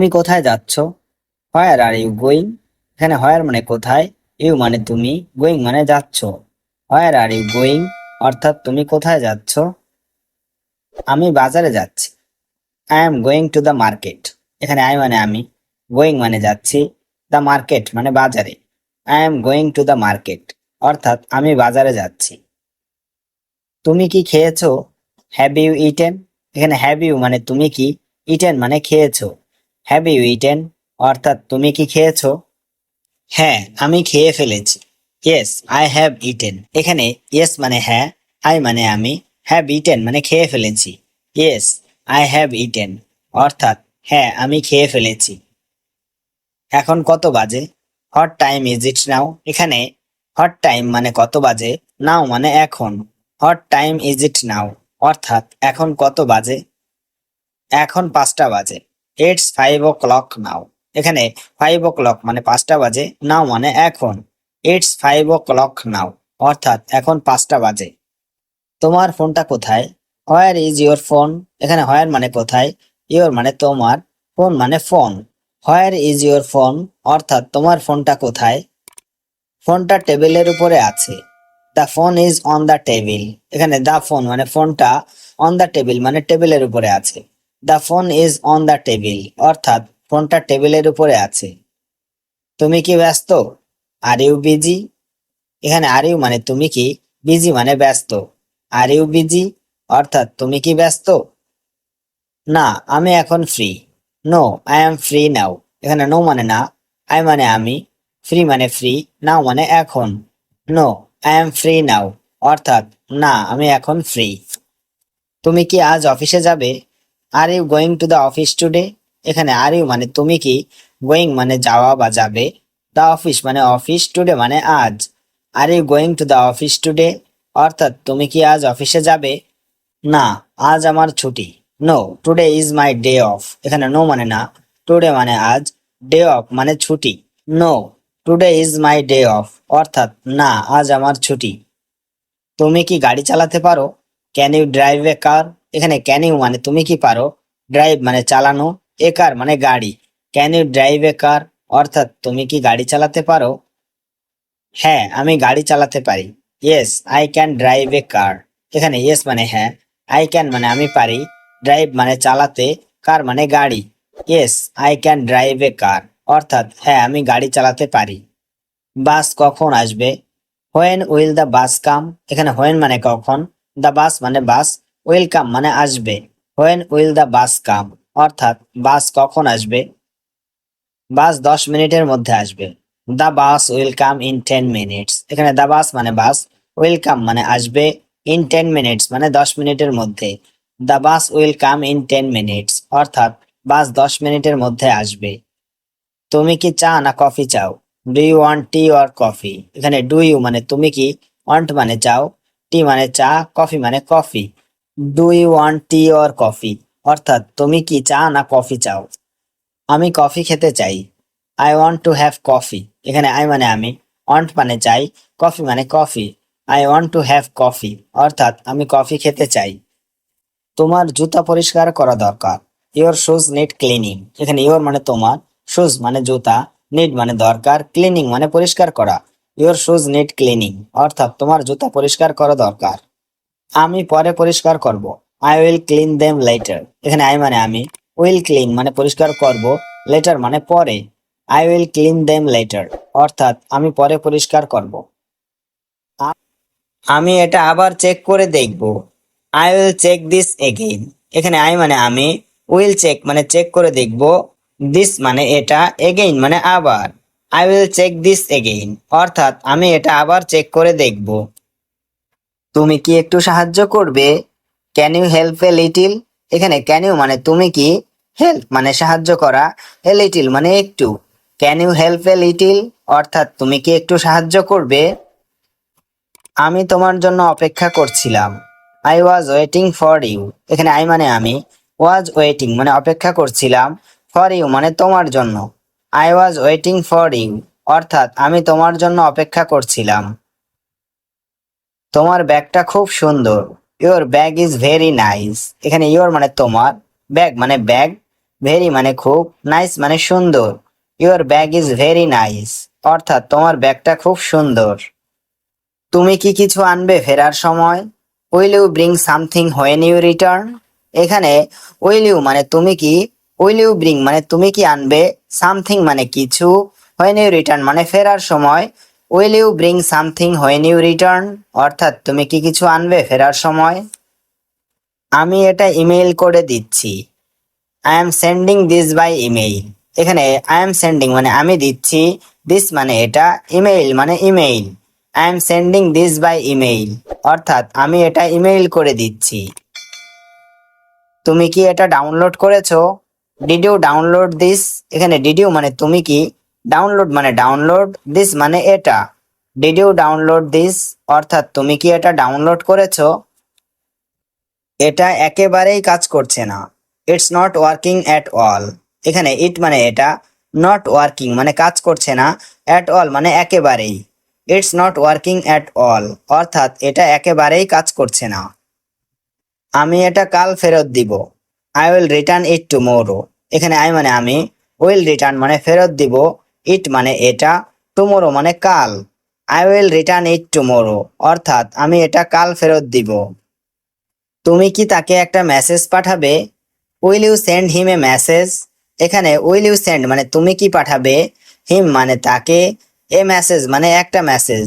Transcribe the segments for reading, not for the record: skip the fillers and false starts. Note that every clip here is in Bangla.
তুমি কোথায় যাচ্ছ? হোয়ার আর ইউ গোয়িং? এখানে হোয়ার মানে কোথায়, ইউ মানে তুমি, গোয়িং মানে যাচ্ছ। হোয়ার আর ইউ গোয়িং অর্থাৎ তুমি কোথায় যাচ্ছ? আমি বাজারে যাচ্ছি। I am going to the market. এখানে আই মানে আমি, গোয়িং মানে যাচ্ছি, দ্য মার্কেট মানে বাজারে। I am going to the market অর্থাৎ আমি বাজারে যাচ্ছি। তুমি কি খেয়েছো? Have you eaten? এখানে হ্যাভ ইউ মানে তুমি কি, ইটেন মানে খেয়েছো। হ্যাভ ইউ ইটেন অর্থাৎ তুমি কি খেয়েছো? হ্যাঁ, আমি খেয়ে ফেলেছি। Yes, I have eaten. এখানে ইয়েস মানে হ্যাঁ, আই মানে আমি, হ্যাভ ইটেন মানে খেয়ে ফেলেছি। ইয়েস, আই হ্যাভ ইটেন অর্থাৎ হ্যাঁ, আমি খেয়ে ফেলেছি। এখন কত বাজে? হট টাইম ইজ ইট নাও? এখানে হট টাইম মানে কত বাজে, নাও মানে এখন। হট টাইম ইজ ইট নাও অর্থাৎ এখন কত বাজে? এখন 5টা বাজে। ইটস 5 o'clock নাও। এখানে 5 o'clock মানে 5টা বাজে, নাও মানে এখন। ইটস 5 o'clock নাও অর্থাৎ এখন 5টা বাজে। তোমার ফোনটা কোথায়? Where is your phone? এখানে হোয়ার মানে কোথায়, ইউর মানে তোমার, ফোন মানে phone. Where is your phone অর্থাৎ তোমার ফোনটা কোথায়? ফোনটা টেবিলের উপরে আছে। The phone is on the table. এখানে দ্য ফোন মানে ফোনটা, অন দ্য টেবিল মানে টেবিলের উপরে আছে। The phone is on the table অর্থাৎ ফোনটা টেবিলের উপরে আছে। তুমি কি ব্যস্ত? Are you busy? এখানে আর ইউ মানে তুমি কি, বিজি মানে ব্যস্ত। আর ইউ বিজি অর্থাৎ তুমি কি ব্যস্ত? না, আমি এখন free. No, I am free now. এখানে নো মানে না, আই মানে আমি, ফ্রি মানে ফ্রি, নাও মানে এখন। No, I am free now অর্থাৎ না, আমি এখন ফ্রি। তুমি কি আজ অফিসে যাবে? Are you going to the office today? এখানে আর ইউ মানে তুমি কি, গোয়িং মানে যাওয়া বা যাবে, দ্য অফিস মানে অফিস, টুডে মানে আজ। Are you going to the office today অর্থাৎ তুমি কি আজ অফিসে যাবে? না, আজ আমার ছুটি। No, today is my day off. এখানে নো মানে না, টুডে মানে আজ, ডে অফ মানে ছুটি। No, today is my day off অর্থাৎ না, আজ আমার ছুটি। তুমি কি গাড়ি চালাতে পারো? ক্যান ইউ ড্রাইভ এ কার? এখানে ক্যান ইউ মানে তুমি কি পারো, ড্রাইভ মানে চালানো, এ কার মানে গাড়ি। ক্যান ইউ ড্রাইভ এ কার অর্থাৎ তুমি কি গাড়ি চালাতে পারো? হ্যাঁ, আমি গাড়ি চালাতে পারি। ইয়েস, আই ক্যান ড্রাইভ এ কার। এখানে ইয়েস মানে হ্যাঁ, আই ক্যান মানে আমি পারি, ড্রাইভ মানে চালাতে, কার মানে গাড়ি। ইয়েস, আই ক্যান ড্রাইভ এ কার অর্থাৎ হ্যাঁ, আমি গাড়ি চালাতে পারি। বাস কখন আসবে? হোয়েন উইল দ্য বাস কাম? এখানে হোয়েন মানে কখন, দ্য বাস মানে বাস, উইল কাম মানে আসবে। When will the bus come অর্থাৎ বাস কখন আসবে? বাস 10 মিনিটের মধ্যে আসবে। The bus will come in 10 minutes. এখানে দ্য বাস মানে বাস, উইল কাম মানে আসবে, ইন 10 মিনিটস মানে 10 মিনিটের মধ্যে। The bus will come in 10 minutes অর্থাৎ বাস 10 মিনিটের মধ্যে আসবে। তুমি কি চা না কফি চাও? Do you want tea or coffee? এখানে ডু ইউ মানে তুমি কি, ওয়ান্ট মানে চাও, টি মানে চা, কফি মানে coffee. Do you want tea or coffee অর্থাৎ তুমি কি চা না কফি চাও? আমি কফি খেতে চাই। I want to have coffee. এখানে আই মানে আমি, ওয়ান্ট মানে চাই, কফি মানে coffee. I want to have coffee অর্থাৎ আমি কফি খেতে চাই। তোমার জুতা পরিষ্কার করা দরকার। Your shoes need cleaning. এখানে ইওর মানে তোমার, শুজ মানে জুতা, নিড মানে দরকার, ক্লিনিং মানে পরিষ্কার করা। ইওর শুজ নিড ক্লিনিং অর্থাৎ তোমার জুতা পরিষ্কার করা দরকার। আমি পরে পরিষ্কার করব। I will clean them letter. এখানে আই মানে আমি, উইল ক্লিন মানে পরিষ্কার করব, লেটার মানে পরে। I will clean them letter অর্থাৎ আমি পরে পরিষ্কার করব। আমি এটা আবার চেক করে দেখব। I will check this again. এখানে আই মানে আমি, উইল চেক মানে চেক করে দেখব, দিস মানে এটা, এগেইন মানে আবার। I will check this again অর্থাৎ আমি এটা আবার চেক করে দেখব। তুমি কি একটু সাহায্য করবে? Can you help a little? এখানে ক্যান ইউ মানে তুমি কি, হেল্প মানে সাহায্য করা, এ লিটিল মানে একটু। Can you help a little অর্থাৎ তুমি কি একটু সাহায্য করবে? আমি তোমার জন্য অপেক্ষা করছিলাম। I was waiting for you. এখানে আই মানে আমি, ওয়াজ ওয়েটিং মানে অপেক্ষা করছিলাম, ফর ইউ মানে তোমার জন্য। I was waiting for you অর্থাৎ আমি তোমার জন্য অপেক্ষা করছিলাম। তোমার ব্যাগটা খুব সুন্দর। Your bag is very nice. এখানে ইওর মানে তোমার, ব্যাগ মানে ব্যাগ, ভেরি মানে খুব, নাইস মানে সুন্দর। Your bag is very nice, অর্থাৎ তোমার ব্যাগটা খুব সুন্দর। তুমি কি কিছু আনবে ফেরার সময়? Will you bring something when you return? এখানে উইল ইউ মানে তুমি কি, উইল ইউ ব্রিং মানে তুমি কি আনবে, সামথিং মানে কিছু, হোয়েন ইউ রিটার্ন মানে ফেরার সময়। Will you bring something when you return, অর্থাৎ তুমি কি কিছু আনবে ফেরার সময়। আমি এটা ইমেইল করে দিচ্ছি। I am sending this by email. এখানে আই এম সেন্ডিং মানে আমি দিচ্ছি, দিস মানে এটা, ইমেইল মানে email. I am sending this by email, অর্থাৎ আমি এটা ইমেইল করে দিচ্ছি। তুমি কি এটা ডাউনলোড করেছো? Did you download this? এখানে ডিড ইউ মানে তুমি কি, ডাউনলোড মানে ডাউনলোড, দিস মানে এটা। ডিড ইউ ডাউনলোড দিস, অর্থাৎ তুমি কি এটা ডাউনলোড করেছো? এটা একেবারেই কাজ করছে না। It's not working at all. এখানে ইট মানে এটা, নট ওয়ার্কিং মানে কাজ করছে না, অ্যাট অল মানে একেবারেই। It's not working at all, অর্থাৎ এটা একেবারেই কাজ করছে না। আমি এটা কাল ফেরত দিব। I will return it tomorrow. এখানে আই মানে আমি, উইল রিটার্ন মানে ফেরত দিব, ইট মানে এটা, টুমোরো মানে কাল। I will return it tomorrow, অর্থাৎ আমি এটা কাল ফেরত দিব। তুমি কি তাকে একটা মেসেজ পাঠাবে? Will you send him a message? এখানে উইল ইউ সেন্ড মানে তুমি কি পাঠাবে, হিম মানে তাকে, এ মেসেজ মানে একটা message.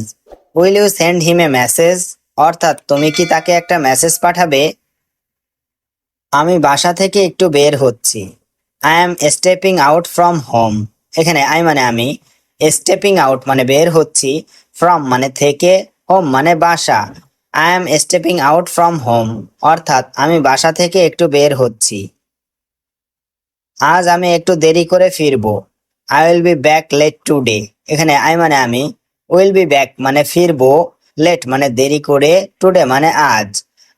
Will you send him a message, অর্থাৎ তুমি কি তাকে একটা মেসেজ পাঠাবে। আমি বাসা থেকে একটু বের হচ্ছি। I am stepping out from home. এখানে আই মানে আমি, স্টেপিং আউট মানে বের হচ্ছি, ফ্রম মানে থেকে, হোম মানে বাসা। I am stepping out from home, অর্থাৎ আমি বাসা থেকে একটু বের হচ্ছি। আজ আমি একটু দেরি করে ফিরবো। I will be back late today. এখানে আই মানে আমি, উইল বি ব্যাক মানে ফিরবো, লেট মানে দেরি করে, টুডে মানে আজ।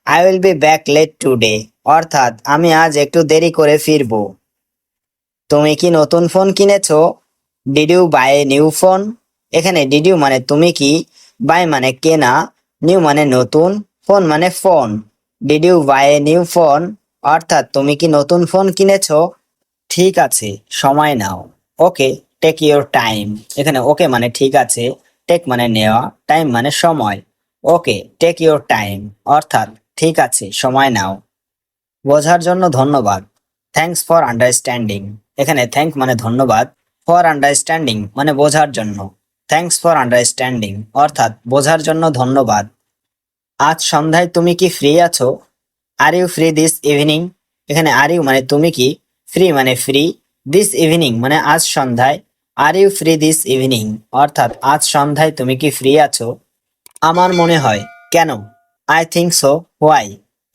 I will be back late today, অর্থাৎ আমি আজ একটু দেরি করে ফিরবো। তুমি কি নতুন ফোন কিনেছো? Did you buy a new phone? এখানে ডিড ইউ মানে তুমি কি, বাই মানে কেনা, নিউ মানে নতুন, ফোন মানে phone. Did you buy a new phone, অর্থাৎ তুমি কি নতুন ফোন কিনেছো? ঠিক আছে, সময় নাও। Okay, take your time. এখানে ওকে মানে ঠিক আছে, টেক মানে নেওয়া, টাইম মানে সময়। ওকে, টেক ইউর টাইম, অর্থাৎ ঠিক আছে, সময় নাও। বোঝার জন্য ধন্যবাদ। Thanks for understanding. এখানে থ্যাঙ্ক মানে ধন্যবাদ, ফর আন্ডারস্ট্যান্ডিং মানে বোঝার জন্য। থ্যাঙ্কস ফর আন্ডারস্ট্যান্ডিং, অর্থাৎ বোঝার জন্য ধন্যবাদ। আজ সন্ধ্যায় তুমি কি ফ্রি আছো? Are you free this evening? এখানে আর ইউ মানে তুমি কি, ফ্রি মানে ফ্রি, দিস ইভিনিং মানে আজ সন্ধ্যায়। Are you free this evening, অর্থাৎ আজ সন্ধ্যায় তুমি কি ফ্রি আছো? আমার মনে হয়। কেন? I think so. হোয়াই?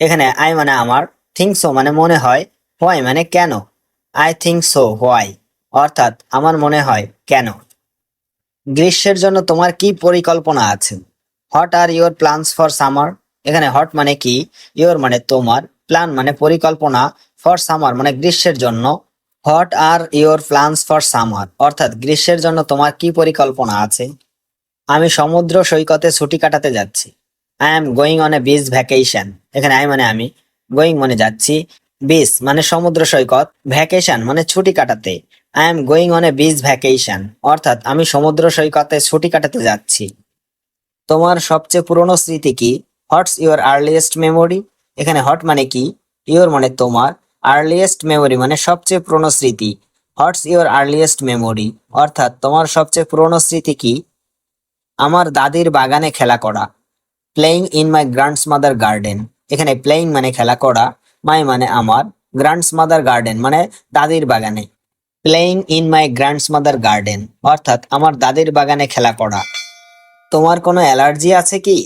এখানে আই মানে আমার, থিঙ্ক সো মানে মনে হয়, হোয়াই মানে কেন। আই থিঙ্ক সো হোয়াই, অর্থাৎ আমার মনে হয় কেন। গ্রীষ্মের জন্য তোমার কি পরিকল্পনা আছে? What are your plans for summer? এখানে হট মানে কি, ইউর মানে তোমার, প্ল্যান মানে পরিকল্পনা, ফর সামার মানে গ্রীষ্মের জন্য। What are your plans for summer, অর্থাৎ গ্রীষ্মের জন্য তোমার কি পরিকল্পনা আছে? আমি সমুদ্র সৈকতে ছুটি কাটাতে যাচ্ছি। I am going on a beach vacation. এখানে আই মানে আমি, গোয়িং মানে যাচ্ছি, বিচ মানে সমুদ্র সৈকত, ভ্যাকেশন মানে ছুটি কাটাতে। I am going on a beach vacation, অর্থাৎ আমি সমুদ্র সৈকতে ছুটি কাটাতে যাচ্ছি। তোমার সবচেয়ে পুরনো স্মৃতি কি? What's your earliest memory? এখানে হট মানে কি, ইউর মানে তোমার, আর্লিয়েস্ট মেমোরি মানে সবচেয়ে পুরনো স্মৃতি। হোয়াটস ইউর আর্লিয়েস্ট মেমোরি, অর্থাৎ তোমার সবচেয়ে পুরনো স্মৃতি কি? আমার দাদির বাগানে খেলা করা। Playing in my grants mother garden. এখানে প্লেইং মানে খেলা করা, মাই মানে আমার, গ্র্যান্ডস মাদার গার্ডেন মানে দাদির বাগানে। Playing in my grants mother garden, অর্থাৎ আমার দাদির বাগানে খেলা করা। তোমার কোনো অ্যালার্জি আছে কি?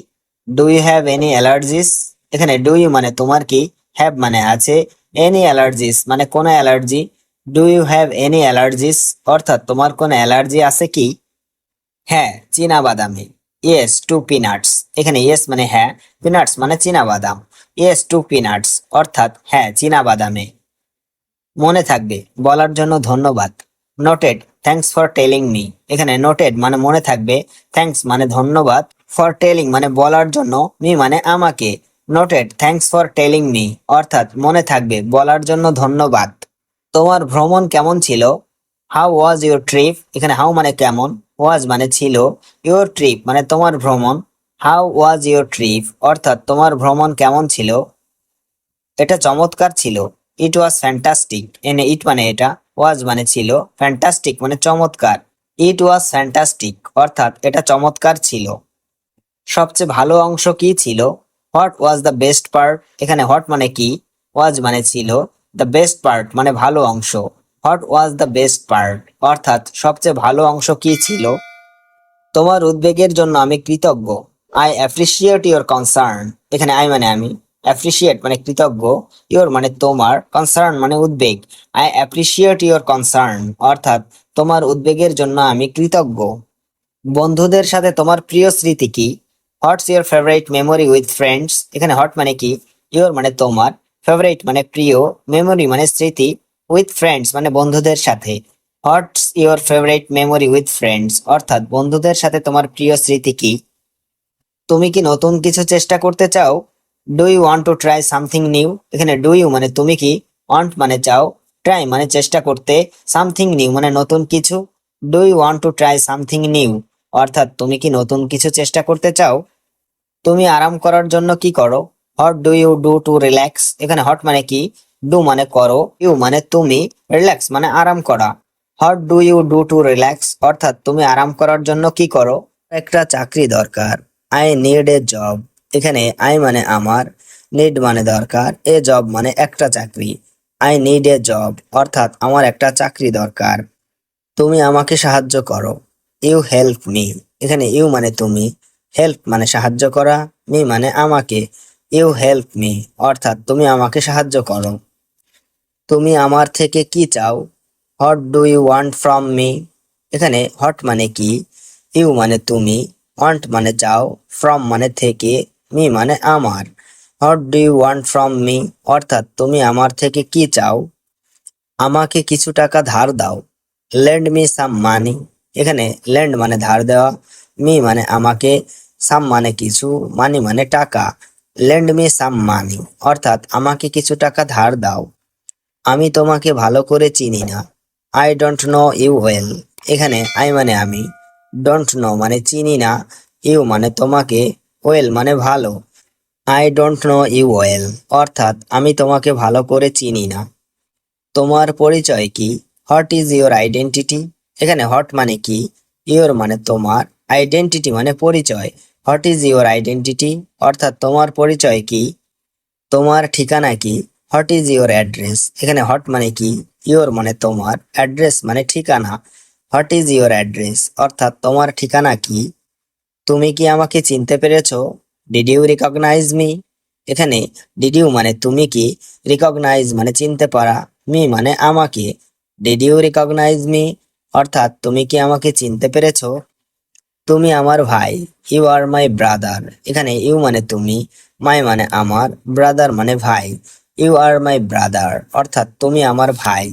Do you have any allergies? এখানে ডু ইউ মানে তোমার কি, হ্যাভ মানে আছে, এনি অ্যালার্জিস মানে কোনো allergy. Do you have any allergies, অর্থাৎ তোমার কোনো অ্যালার্জি আছে কি? হ্যাঁ, চীনা বাদামে। Yes to peanuts. এখানে ইয়েস মানে হ্যাঁ, পিনাটস মানে চীনা বাদাম। ইয়েস টু পিনাটস, অর্থাৎ হ্যাঁ চীনা বাদামে। মনে থাকবে, বলার জন্য ধন্যবাদ। Noted, thanks for telling me. এখানে নোটেড মানে মনে থাকবে, থ্যাঙ্কস মানে ধন্যবাদ, ফর টেলিং মানে বলার জন্য, মি মানে আমাকে। Noted, thanks for telling me, অর্থাৎ মনে থাকবে, বলার জন্য ধন্যবাদ। তোমার ভ্রমণ কেমন ছিল? How was your trip? এখানে হাউ মানে কেমন, ওয়াজ মানে ছিল, ইউর ট্রিপ মানে তোমার ভ্রমণ। হাউ ওয়াজ ইউর ট্রিপ অর্থাৎ তোমার ভ্রমণ কেমন ছিল? এটা চমৎকার ছিল। ইট ওয়াজ ফ্যান্টাস্টিক। এনে ইট মানে এটা, ওয়াজ মানে ছিল, ফ্যান্টাস্টিক মানে চমৎকার। ইট ওয়াজ ফ্যান্টাস্টিক অর্থাৎ এটা চমৎকার ছিল। সবচেয়ে ভালো অংশ কি ছিল? What was the best part? এখানে হোয়াট মানে কি, ওয়াজ মানে ছিল, দ্য বেস্ট পার্ট মানে ভালো অংশ। What was the best part অর্থাৎ সবচেয়ে ভালো অংশ কি ছিল? তোমার উদ্বেগের জন্য আমি কৃতজ্ঞ। I appreciate your concern. এখানে আই মানে আমি, অ্যাপ্রিসিয়েট মানে কৃতজ্ঞ, ইওর মানে তোমার, কনসার্ন মানে উদ্বেগ। আই অ্যাপ্রিসিয়েট ইওর কনসার্ন অর্থাৎ তোমার উদ্বেগের জন্য আমি কৃতজ্ঞ। বন্ধুদের সাথে তোমার প্রিয় স্মৃতি কি? What's your favourite memory with friends? এখানে হট মানে কি, ইওর মানে তোমার, ফেভারিট মানে প্রিয়, মেমোরি মানে স্মৃতি, উইথ ফ্রেন্ডস মানে বন্ধুদের সাথে। What's your favourite memory with friends অর্থাৎ বন্ধুদের সাথে তোমার প্রিয় স্মৃতি কি? তুমি কি নতুন কিছু চেষ্টা করতে চাও? Do you want to try something new? এখানে ডু ইউ মানে তুমি কি, ওয়ান্ট মানে চাও, ট্রাই মানে চেষ্টা করতে, সামথিং নিউ মানে নতুন কিছু। Do you want to try something new অর্থাৎ তুমি কি নতুন কিছু চেষ্টা করতে চাও? তুমি আরাম করার জন্য কি করো? What do you do to relax? এখানে হট মানে কি, ডু মানে করো, ইউ মানে তুমি, রিল্যাক্স মানে আরাম করা। What do you do to relax অর্থাৎ তুমি আরাম করার জন্য কি করো? একটা চাকরি দরকার। I need a job. এখানে আই মানে আমার, নিড মানে দরকার, এ জব মানে একটা চাকরি। আই নিড এ জব অর্থাৎ আমার একটা চাকরি দরকার। তুমি আমাকে সাহায্য করো। You help me. এখানে ইউ মানে তুমি, হেল্প মানে সাহায্য করা, মি মানে আমাকে। ইউ হেল্প মি অর্থাৎ তুমি আমাকে সাহায্য করো। তুমি আমার থেকে কি চাও? What do you want from me? এখানে হট মানে কি, ইউ মানে তুমি, ওয়ান্ট মানে চাও, ফ্রম মানে থেকে, মি মানে আমার। What do you want from me অর্থাৎ তুমি আমার থেকে কি চাও? আমাকে কিছু টাকা ধার দাও। লেন্ড মি সাম মানি। এখানে লেন্ড মানে ধার দেওয়া, মি মানে আমাকে, সাম মানে কিছু, মানি মানে টাকা। লেন্ড মি সাম মানি অর্থাৎ আমাকে কিছু টাকা ধার দাও। আমি তোমাকে ভালো করে চিনি না। I don't know you well. এখানে আই মানে আমি, ডোন্ট নো মানে চিনি না, ইউ মানে তোমাকে, ওয়েল মানে ভালো। I don't know you well অর্থাৎ আমি তোমাকে ভালো করে চিনি না। তোমার পরিচয় কি? What is your identity? এখানে হট মানে কি, ইওর মানে তোমার, আইডেন্টিটি মানে পরিচয়। হোয়াট ইজ ইওর আইডেন্টিটি অর্থাৎ তোমার পরিচয় কি? তোমার ঠিকানা কি? What is your address? এখানে হট মানে কি, ইওর মানে তোমার, অ্যাড্রেস মানে ঠিকানা। হোয়াট ইজ ইওর অ্যাড্রেস অর্থাৎ তোমার ঠিকানা কি? তুমি কি আমাকে চিনতে পেরেছো? Did you recognise me? এখানে ডিড ইউ মানে তুমি কি, রিকগনাইজ মানে চিনতে পারা, মি মানে আমাকে। ডিড ইউ রিকগনাইজ মি অর্থাৎ তুমি কি আমাকে চিনতে পেরেছো? তুমি আমার ভাই। You are my brother. এখানে ইউ মানে তুমি, মাই মানে আমার, ব্রাদার মানে ভাই। ইউ আর মাই ব্রাদার অর্থাৎ তুমি আমার ভাই।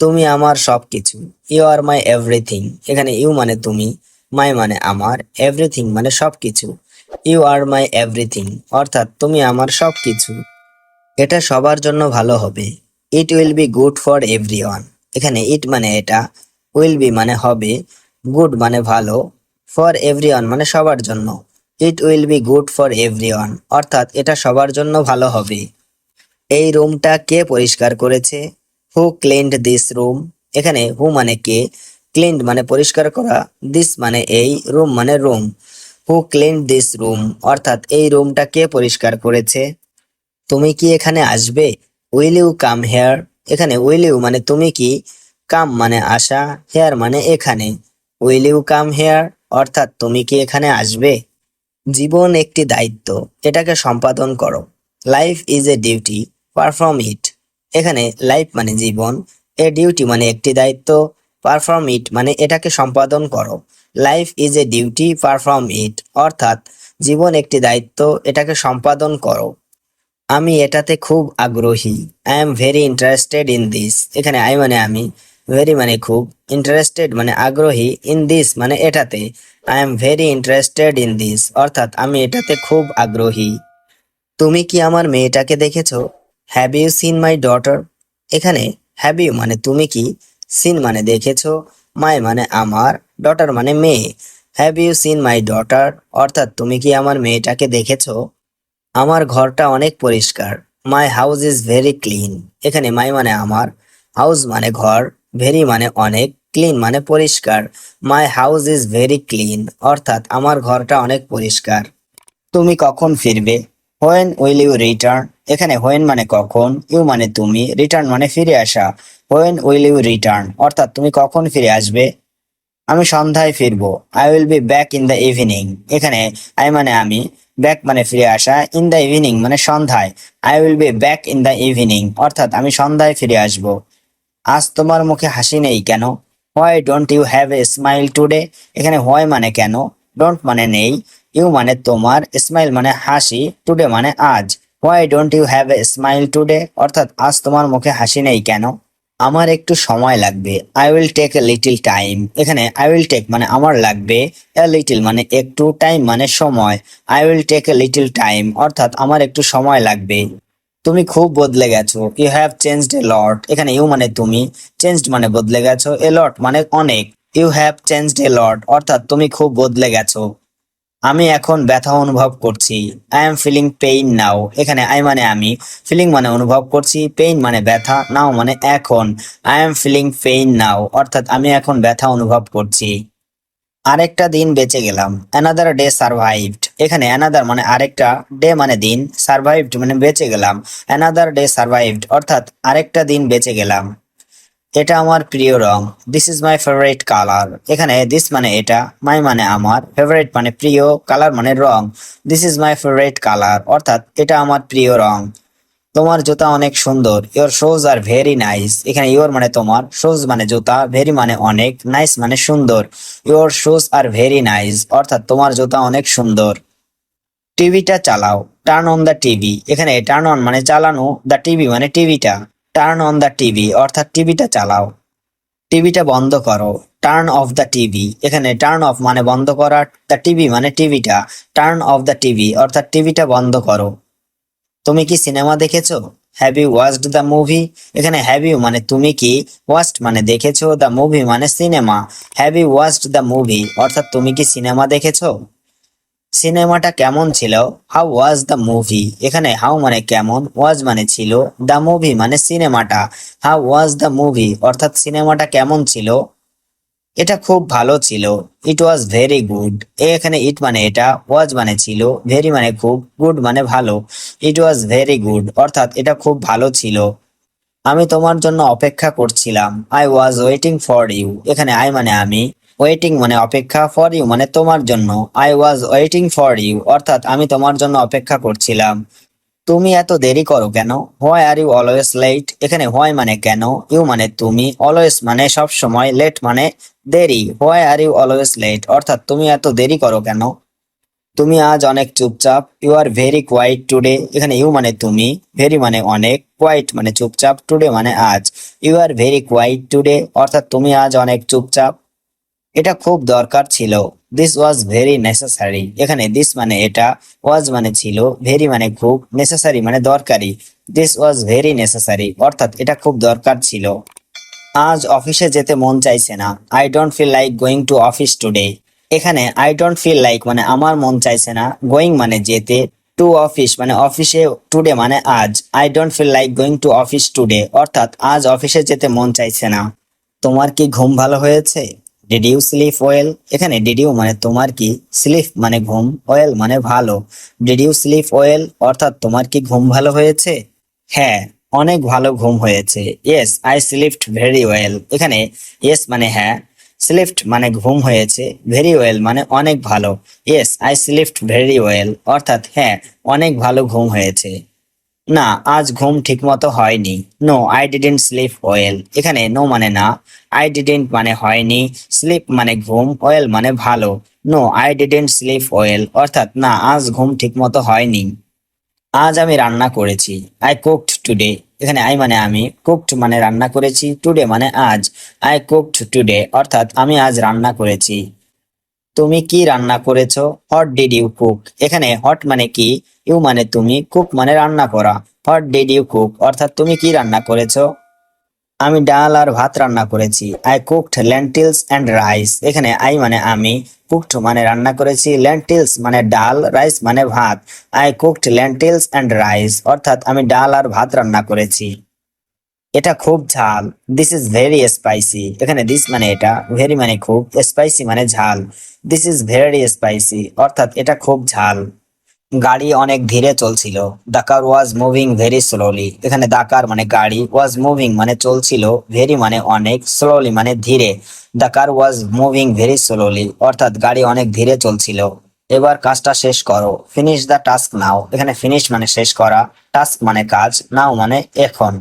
তুমি আমার সবকিছু। You are my everything. এখানে ইউ মানে তুমি, মাই মানে আমার, এভরিথিং মানে সবকিছু। ইউ আর মাই এভরিথিং অর্থাৎ তুমি আমার সবকিছু। এটা সবার জন্য ভালো হবে। It will be good for everyone. এখানে ইট মানে এটা, উইল বি মানে হবে, গুড মানে ভালো, ফর এভরিওয়ান মানে সবার জন্য। It will be good for everyone অর্থাৎ এটা সবার জন্য ভালো হবে। এই রুমটা কে পরিষ্কার করেছে? হু ক্লিনড দিস রুম? এখানে হু মানে কে, ক্লিনড মানে পরিষ্কার করা, দিস মানে এই, রুম মানে room. Who cleaned this room অর্থাৎ এই রুমটা কে পরিষ্কার করেছে? তুমি কি এখানে আসবে? Will you come here? এখানে উইল ইউ মানে তুমি কি, কাম মানে আসা, হেয়ার মানে এখানে। উইল ইউ কাম হেয়ার অর্থাৎ তুমি কি এখানে আসবে? জীবন একটি দায়িত্ব, এটাকে সম্পাদন করো। Life is a duty, perform it. এখানে লাইফ মানে জীবন, এ ডিউটি মানে একটি দায়িত্ব, পারফর্ম ইট মানে এটাকে সম্পাদন করো। Life is a duty, perform it অর্থাৎ জীবন একটি দায়িত্ব, এটাকে সম্পাদন করো। আমি এটাতে খুব আগ্রহী। I am very interested in this. এখানে আই মানে আমি, ভেরি মানে খুব, ইন্টারেস্টেড মানে আগ্রহী, ইন দিস মানে এটাতে। I am very interested in this অর্থাৎ আমি এটাতে খুব আগ্রহী। তুমি কি আমার মেয়েটাকে দেখেছো? Have you seen my daughter? এখানে হ্যাভ ইউ মানে তুমি কি, সিন মানে দেখেছো, মাই মানে আমার, ডটার মানে মেয়ে। Have you seen my daughter অর্থাৎ তুমি কি আমার মেয়েটাকে দেখেছো? আমার ঘরটা অনেক পরিষ্কার। My house is very clean. এখানে মাই মানে আমার, হাউস মানে ঘর, ভেরি মানে অনেক, ক্লিন মানে পরিষ্কার। My house is very clean অর্থাৎ আমার ঘরটা অনেক পরিষ্কার। তুমি কখন ফিরবে? When will you return? এখানে হোয়েন মানে কখন, ইউ মানে তুমি, রিটার্ন মানে ফিরে আসা। হোয়েন উইল ইউ রিটার্ন অর্থাৎ তুমি কখন ফিরে আসবে? আমি সন্ধ্যায় ফিরবো। I will be back in the evening. এখানে আই মানে আমি, ব্যাক মানে ফিরে আসা, ইন দ্য ইভিনিং মানে সন্ধ্যায়। I will be back in the evening অর্থাৎ আমি সন্ধ্যায় ফিরে আসবো। আজ তোমার মুখে হাসি নেই কেন? Why don't you have a smile today? এখানে হোয়াই মানে কেন, ডোন্ট মানে নেই, ইউ মানে তোমার, স্মাইল মানে হাসি, টুডে মানে আজ। Why don't you have a smile today অর্থাৎ আজ তোমার মুখে হাসি নেই কেন? আমার একটু সময় লাগবে। I will take a little time. এখানে আই উইল টেক মানে আমার লাগবে, এ লিটল মানে একটু, টাইম মানে সময়। I will take a little time অর্থাৎ আমার একটু সময় লাগবে। তুমি খুব বদলে গেছো। You have changed a lot. এখানে ইউ মানে তুমি, চেঞ্জড মানে বদলে গেছো, এ লট মানে অনেক। ইউ হ্যাভ চেঞ্জড এ লট অর্থাৎ তুমি খুব বদলে গেছো। আমি এখন ব্যথা অনুভব করছি। আই এম ফিলিং পেইন নাও। এখানে আই মানে আমি, ফিলিং মানে অনুভব করছি, পেইন মানে ব্যথা, নাও মানে এখন। আই এম ফিলিং পেইন নাও অর্থাৎ আমি এখন ব্যথা অনুভব করছি। আরেকটা দিন বেঁচে গেলাম। Another day সারভাইভড। এখানে অ্যানাদার মানে আরেকটা, ডে মানে দিন, সারভাইভড মানে বেঁচে গেলাম। অ্যানাদার ডে সারভাইভড অর্থাৎ আরেকটা দিন বেঁচে গেলাম। এটা আমার প্রিয় রং। This is my favourite colour. এখানে দিস মানে এটা, মাই মানে আমার, ফেভারিট মানে প্রিয়, কালার মানে রং। This is my favourite colour অর্থাৎ এটা আমার প্রিয় রং। তোমার জুতা অনেক সুন্দর। Your shoes are very nice. এখানে ইওর মানে তোমার, শুজ মানে জুতা, ভেরি মানে অনেক, নাইস মানে সুন্দর। Your shoes are very nice অর্থাৎ তোমার জুতা অনেক সুন্দর। টিভিটা চালাও। Turn on the TV. এখানে টার্ন অন মানে চালানো, দ্য টিভি মানে টিভিটা। টার্ন অন দ্য টিভি অর্থাৎ টিভিটা চালাও। টিভিটা বন্ধ করো। Turn off the TV. এখানে টার্ন অফ মানে বন্ধ করা, দ্য টিভি মানে টিভিটা। টার্ন অফ দ্য টিভি অর্থাৎ টিভিটা বন্ধ করো। তুমি কি সিনেমা দেখেছো? Have you watched the movie? এখানে হ্যাভ ইউ মানে তুমি কি, ওয়াচড মানে দেখেছো, দ্য মুভি মানে সিনেমা। Have you watched the movie অর্থাৎ তুমি কি সিনেমা দেখেছো? সিনেমাটা কেমন ছিল? How was the movie? এখানে হাউ মানে কেমন, ওয়াজ মানে ছিল, দ্য মুভি মানে সিনেমাটা। হাউ ওয়াজ দ্য মুভি অর্থাৎ সিনেমাটা কেমন ছিল? এটা খুব ভালো ছিল। ইট ওয়াজ ভেরি গুড। এখানে ইট মানে এটা, ওয়াজ মানে ছিল, ভেরি মানে খুব, গুড মানে ভালো। ইট ওয়াজ ভেরি গুড অর্থাৎ এটা খুব ভালো ছিল। আমি তোমার জন্য অপেক্ষা করছিলাম। I was waiting for you. এখানে আই মানে আমি, ওয়েটিং মানে অপেক্ষা, ফর ইউ মানে তোমার জন্য। I was waiting for you অর্থাৎ আমি তোমার জন্য অপেক্ষা করছিলাম। তুমি এত দেরি করো কেন? Why are you always late? এখানে হোয়াই মানে কেন, ইউ মানে তুমি, অলওয়েজ মানে সব সময়, লেট মানে দেরি। Why are you always late অর্থাৎ তুমি এত দেরি করো কেন? তুমি আজ অনেক চুপচাপ। You are very quiet today. এখানে ইউ মানে তুমি, ভেরি মানে অনেক, কোয়াইট মানে চুপচাপ, টুডে মানে আজ। You are very quiet today অর্থাৎ তুমি আজ অনেক চুপচাপ। এটা খুব দরকার ছিল। This was very necessary. এখানে দিস মানে এটা, ওয়াজ মানে ছিল, ভেরি মানে খুব, নেসেসারি মানে দরকারি। দিস ওয়াজ ভেরি নেসেসারি অর্থাৎ এটা খুব দরকার ছিল। আজ অফিসে যেতে মন চাইছে না। I don't feel like going to office today. এখানে আই ডোন্ট ফিল লাইক মানে আমার মন চাইছে না, গোয়িং মানে যেতে, টু অফিস মানে অফিসে, টুডে মানে আজ। I don't feel like going to office today অর্থাৎ আজ অফিসে যেতে মন চাইছে না। তোমার কি ঘুম ভালো হয়েছে? Did you sleep well? এখানে ডিড ইউ মানে তোমার কি, স্লিপ মানে ঘুম, ওয়েল মানে ভালো। ডিড ইউ স্লিপ ওয়েল অর্থাৎ তোমার কি ঘুম ভালো হয়েছে? হ্যাঁ, অনেক ভালো ঘুম হয়েছে। Yes I slipped very well. এখানে ইয়েস মানে হ্যাঁ, স্লিপড মানে ঘুম হয়েছে, ভেরি ওয়েল মানে অনেক ভালো। Yes I slipped very well অর্থাৎ হ্যাঁ, অনেক ভালো ঘুম হয়েছে। না, আজ ঘুম ঠিকমতো হয়নি। No I didn't sleep well. এখানে নো মানে না, আই ডিডেন্ট মানে হয়নি, স্লিপ মানে ঘুম, ওয়েল মানে ভালো। No I didn't sleep well অর্থাৎ না, আজ ঘুম ঠিকমতো হয়নি। আজ আমি রান্না করেছি। I cooked today. এখানে আই মানে আমি, কুকড মানে রান্না করেছি, টুডে মানে আজ। আই কুকড টুডে অর্থাৎ আমি আজ রান্না করেছি। তুমি কি রান্না করেছো? What did you cook? এখানে হট মানে কি, ইউ মানে তুমি, কুক মানে রান্না করা। হোয়াট ডিড ইউ কুক অর্থাৎ তুমি কি রান্না করেছো? আমি ডাল আর ভাত রান্না করেছি। I cooked lentils and rice. এখানে আই মানে আমি, কুকড মানে রান্না করেছি, লেন্টিলস মানে ডাল, রাইস মানে ভাত। I cooked lentils and rice অর্থাৎ আমি ডাল আর ভাত রান্না করেছি। এটা খুব ঝাল। This is very spicy. এখানে দিস মানে এটা, ভেরি মানে খুব, স্পাইসি মানে ঝাল। দিস ইজ ভেরি স্পাইসি অর্থাৎ এটা খুব ঝাল। গাড়ি অনেক ধীরে চলছিল। The car was moving very slowly. এখানে দ্য কার মানে গাড়ি, ওয়াজ মুভিং মানে চলছিল, ভেরি মানে অনেক, স্লোলি মানে ধীরে। The car was moving very slowly অর্থাৎ গাড়ি অনেক ধীরে চলছিল। এবার কাজটা শেষ করো। ফিনিশ দ্য টাস্ক নাও। এখানে ফিনিশ মানে শেষ করা, টাস্ক মানে কাজ, নাও মানে এখন।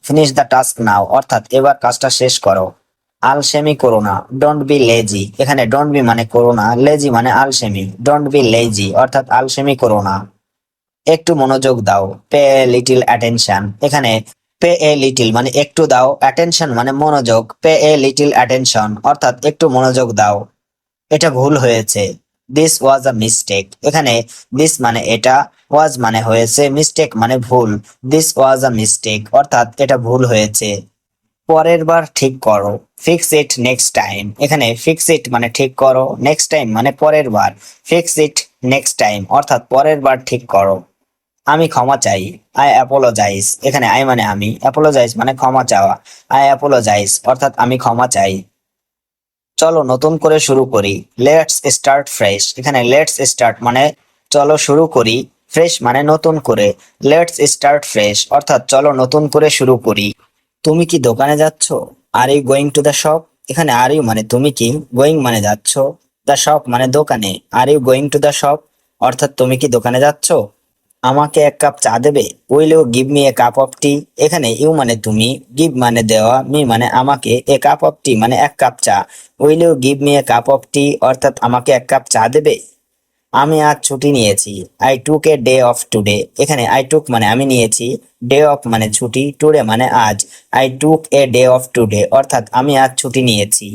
ফিনিশ দ্য টাস্ক নাও অর্থাৎ এবার কাজটা শেষ করো। আলসেমি করো না, ডোন্ট বি লেজি। এখানে ডোন্ট বি মানে করো না, লেজি মানে আলসেমি, ডোন্ট বি লেজি অর্থাৎ আলসেমি করো না। একটু মনোযোগ দাও, পে এ লিটিল অ্যাটেনশন। এখানে পে এ লিটিল মানে একটু দাও, অ্যাটেনশন মানে মনোযোগ, পে এ লিটিল অ্যাটেনশন অর্থাৎ একটু মনোযোগ দাও। এটা ভুল হয়েছে। This was a mistake. এখানে দিস মানে এটা, ওয়াজ মানে হয়েছে, মিস্টেক মানে ভুল। দিস ওয়াজ আ মিস্টেক অর্থাৎ এটা ভুল হয়েছে। পরের বার ঠিক করো। Fix it next time. এখানে ফিক্স ইট মানে ঠিক করো, নেক্সট টাইম মানে পরের বার। ফিক্স ইট নেক্সট টাইম অর্থাৎ পরের বার ঠিক করো। আমি ক্ষমা চাই। I apologize. এখানে আই মানে আমি, অ্যাপোলোজাইজ মানে ক্ষমা চাওয়া। আই অ্যাপোলোজাইজ অর্থাৎ আমি ক্ষমা চাই। চলো নতুন করে শুরু করি। Let's start fresh. এখানে লেটস স্টার্ট মানে চলো শুরু করি, ফ্রেশ মানে নতুন করে। লেটস স্টার্ট ফ্রেশ অর্থাৎ চলো নতুন করে শুরু করি। তুমি কি দোকানে যাচ্ছ? Are you going to the shop? এখানে আর ইউ মানে তুমি কি, গোয়িং মানে যাচ্ছ, দ্য শপ মানে দোকানে। Are you going to the shop অর্থাৎ তুমি কি দোকানে যাচ্ছ? আমাকে এক কাপ চা দেবে? Will you give me a cup of tea? এখানে ইউ মানে তুমি, গিভ মানে দেওয়া, মি মানে আমাকে, এ কাপ অফ টি মানে এক কাপ চা। Will you give me a cup of tea অর্থাৎ আমাকে এক কাপ চা দেবে? আমি আজ ছুটি নিয়েছি। I took a day off today. এখানে আই টুক মানে আমি নিয়েছি, ডে অফ মানে ছুটি, টুডে মানে আজ। I took a day off today অর্থাৎ আমি আজ ছুটি নিয়েছি।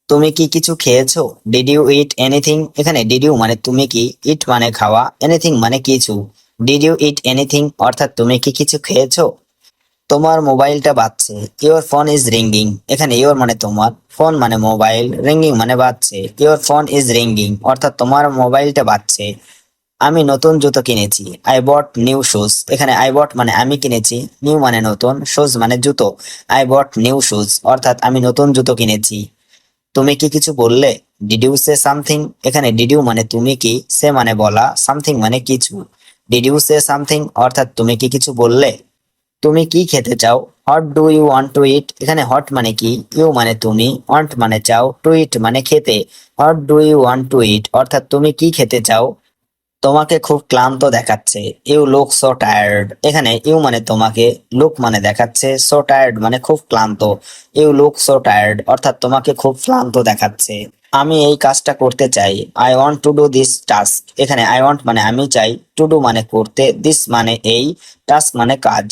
তুমি কি কিছু খেয়েছো? Did you eat anything? এখানে ডিড ইউ মানে তুমি কি, ইট মানে খাওয়া, এনিথিং মানে কিছু। ডিড ইউ ইট এনিথিং অর্থাৎ তুমি কি কিছু খেয়েছো? তোমার মোবাইলটা বাজছে। Your phone is ringing. এখানে ইওর মানে তোমার, ফোন মানে মোবাইল, রিঙ্গিং মানে বাজছে। ইওর ফোন ইজ রিঙ্গিং অর্থাৎ তোমার মোবাইলটা বাজছে। আমি নতুন জুতো কিনেছি। I bought new shoes. এখানে আই বট মানে আমি কিনেছি, নিউ মানে নতুন, শুজ মানে জুতো। আই বট নিউ শুজ অর্থাৎ আমি নতুন জুতো কিনেছি। তুমি কি কিছু বললে? Did you say something? এখানে ডিড ইউ মানে তুমি কি, সে মানে বলা, সামথিং মানে কিছু। ডিড ইউ সে সামথিং অর্থাৎ তুমি কি কিছু বললে? তুমি কি খেতে চাও? What do you want to eat? এখানে হট মানে কি, ইউ মানে তুমি, ওয়ান্ট মানে চাও, টু ইট মানে খেতে। What do you want to eat অর্থাৎ তুমি কি খেতে চাও? তোমাকে খুব ক্লান্ত দেখাচ্ছে। You look so tired. এখানে ইউ মানে তোমাকে, লুক মানে দেখাচ্ছে, সো টায়ার্ড মানে খুব ক্লান্ত। ইউ লুক সো টায়ার্ড অর্থাৎ তোমাকে খুব ক্লান্ত দেখাচ্ছে। আমি এই কাজটা করতে চাই। I want to do this task. এখানে আই ওয়ান্ট মানে আমি চাই, টু ডু মানে করতে, দিস মানে এই, টাস্ক মানে কাজ।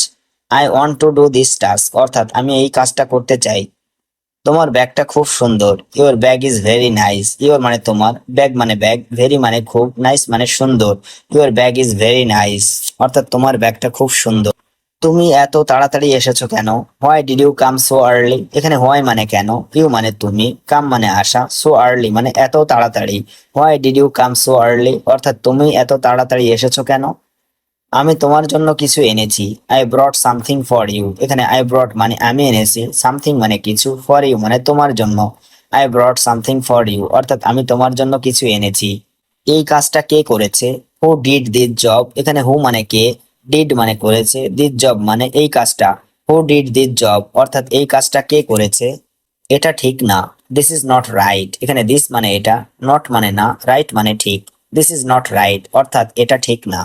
I want to do this task অর্থাৎ আমি এই কাজটা করতে চাই। তোমার ব্যাগটা খুব সুন্দর। Your bag is very nice. Your মানে তোমার, ব্যাগ মানে ব্যাগ, ভেরি মানে খুব, নাইস মানে সুন্দর। Your bag is very nice অর্থাৎ তোমার ব্যাগটা খুব সুন্দর। তুমি এত তাড়াতাড়ি এসেছো কেন? Why did you come so early? এখানে হোয়াই মানে কেন, ইউ মানে তুমি, কাম মানে আসা, সো আর্লি মানে এত তাড়াতাড়ি। Why did you come so early অর্থাৎ তুমি এত তাড়াতাড়ি এসেছো কেন? আমি তোমার জন্য কিছু এনেছি। I brought something for you. এখানে আই ব্রট মানে আমি এনেছি, সামথিং মানে কিছু, ফর ইউ মানে তোমার জন্য। I brought something for you অর্থাৎ আমি তোমার জন্য কিছু এনেছি। এই কাজটা কে করেছে? Who did this job. এখানে হু মানে কে, ডিড মানে করেছে, দিস জব মানে এই কাজটা। হু ডিড দিস জব অর্থাৎ এই কাজটা কে করেছে? এটা ঠিক না। This is not right. এখানে দিস মানে এটা, নট মানে না, রাইট মানে ঠিক। দিস ইজ নট রাইট অর্থাৎ এটা ঠিক না।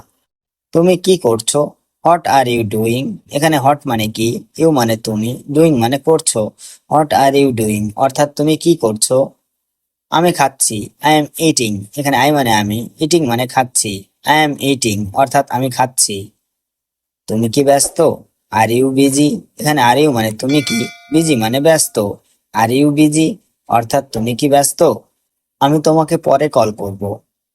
তুমি কি করছো? What are you doing? এখানে হট মানে কি, ইউ মানে তুমি, ডুইং মানে করছো। হোয়াট আর ইউ ডুইং অর্থাৎ তুমি কি করছো? আমি খাচ্ছি। I am eating. এখানে আই মানে আমি, ইটিং মানে খাচ্ছি। আই এম ইটিং অর্থাৎ আমি খাচ্ছি। তুমি কি ব্যস্ত? Are you busy? এখানে আর ইউ মানে তুমি কি, বিজি মানে ব্যস্ত। আর ইউ বিজি অর্থাৎ তুমি কি ব্যস্ত? আমি তোমাকে পরে কল করব।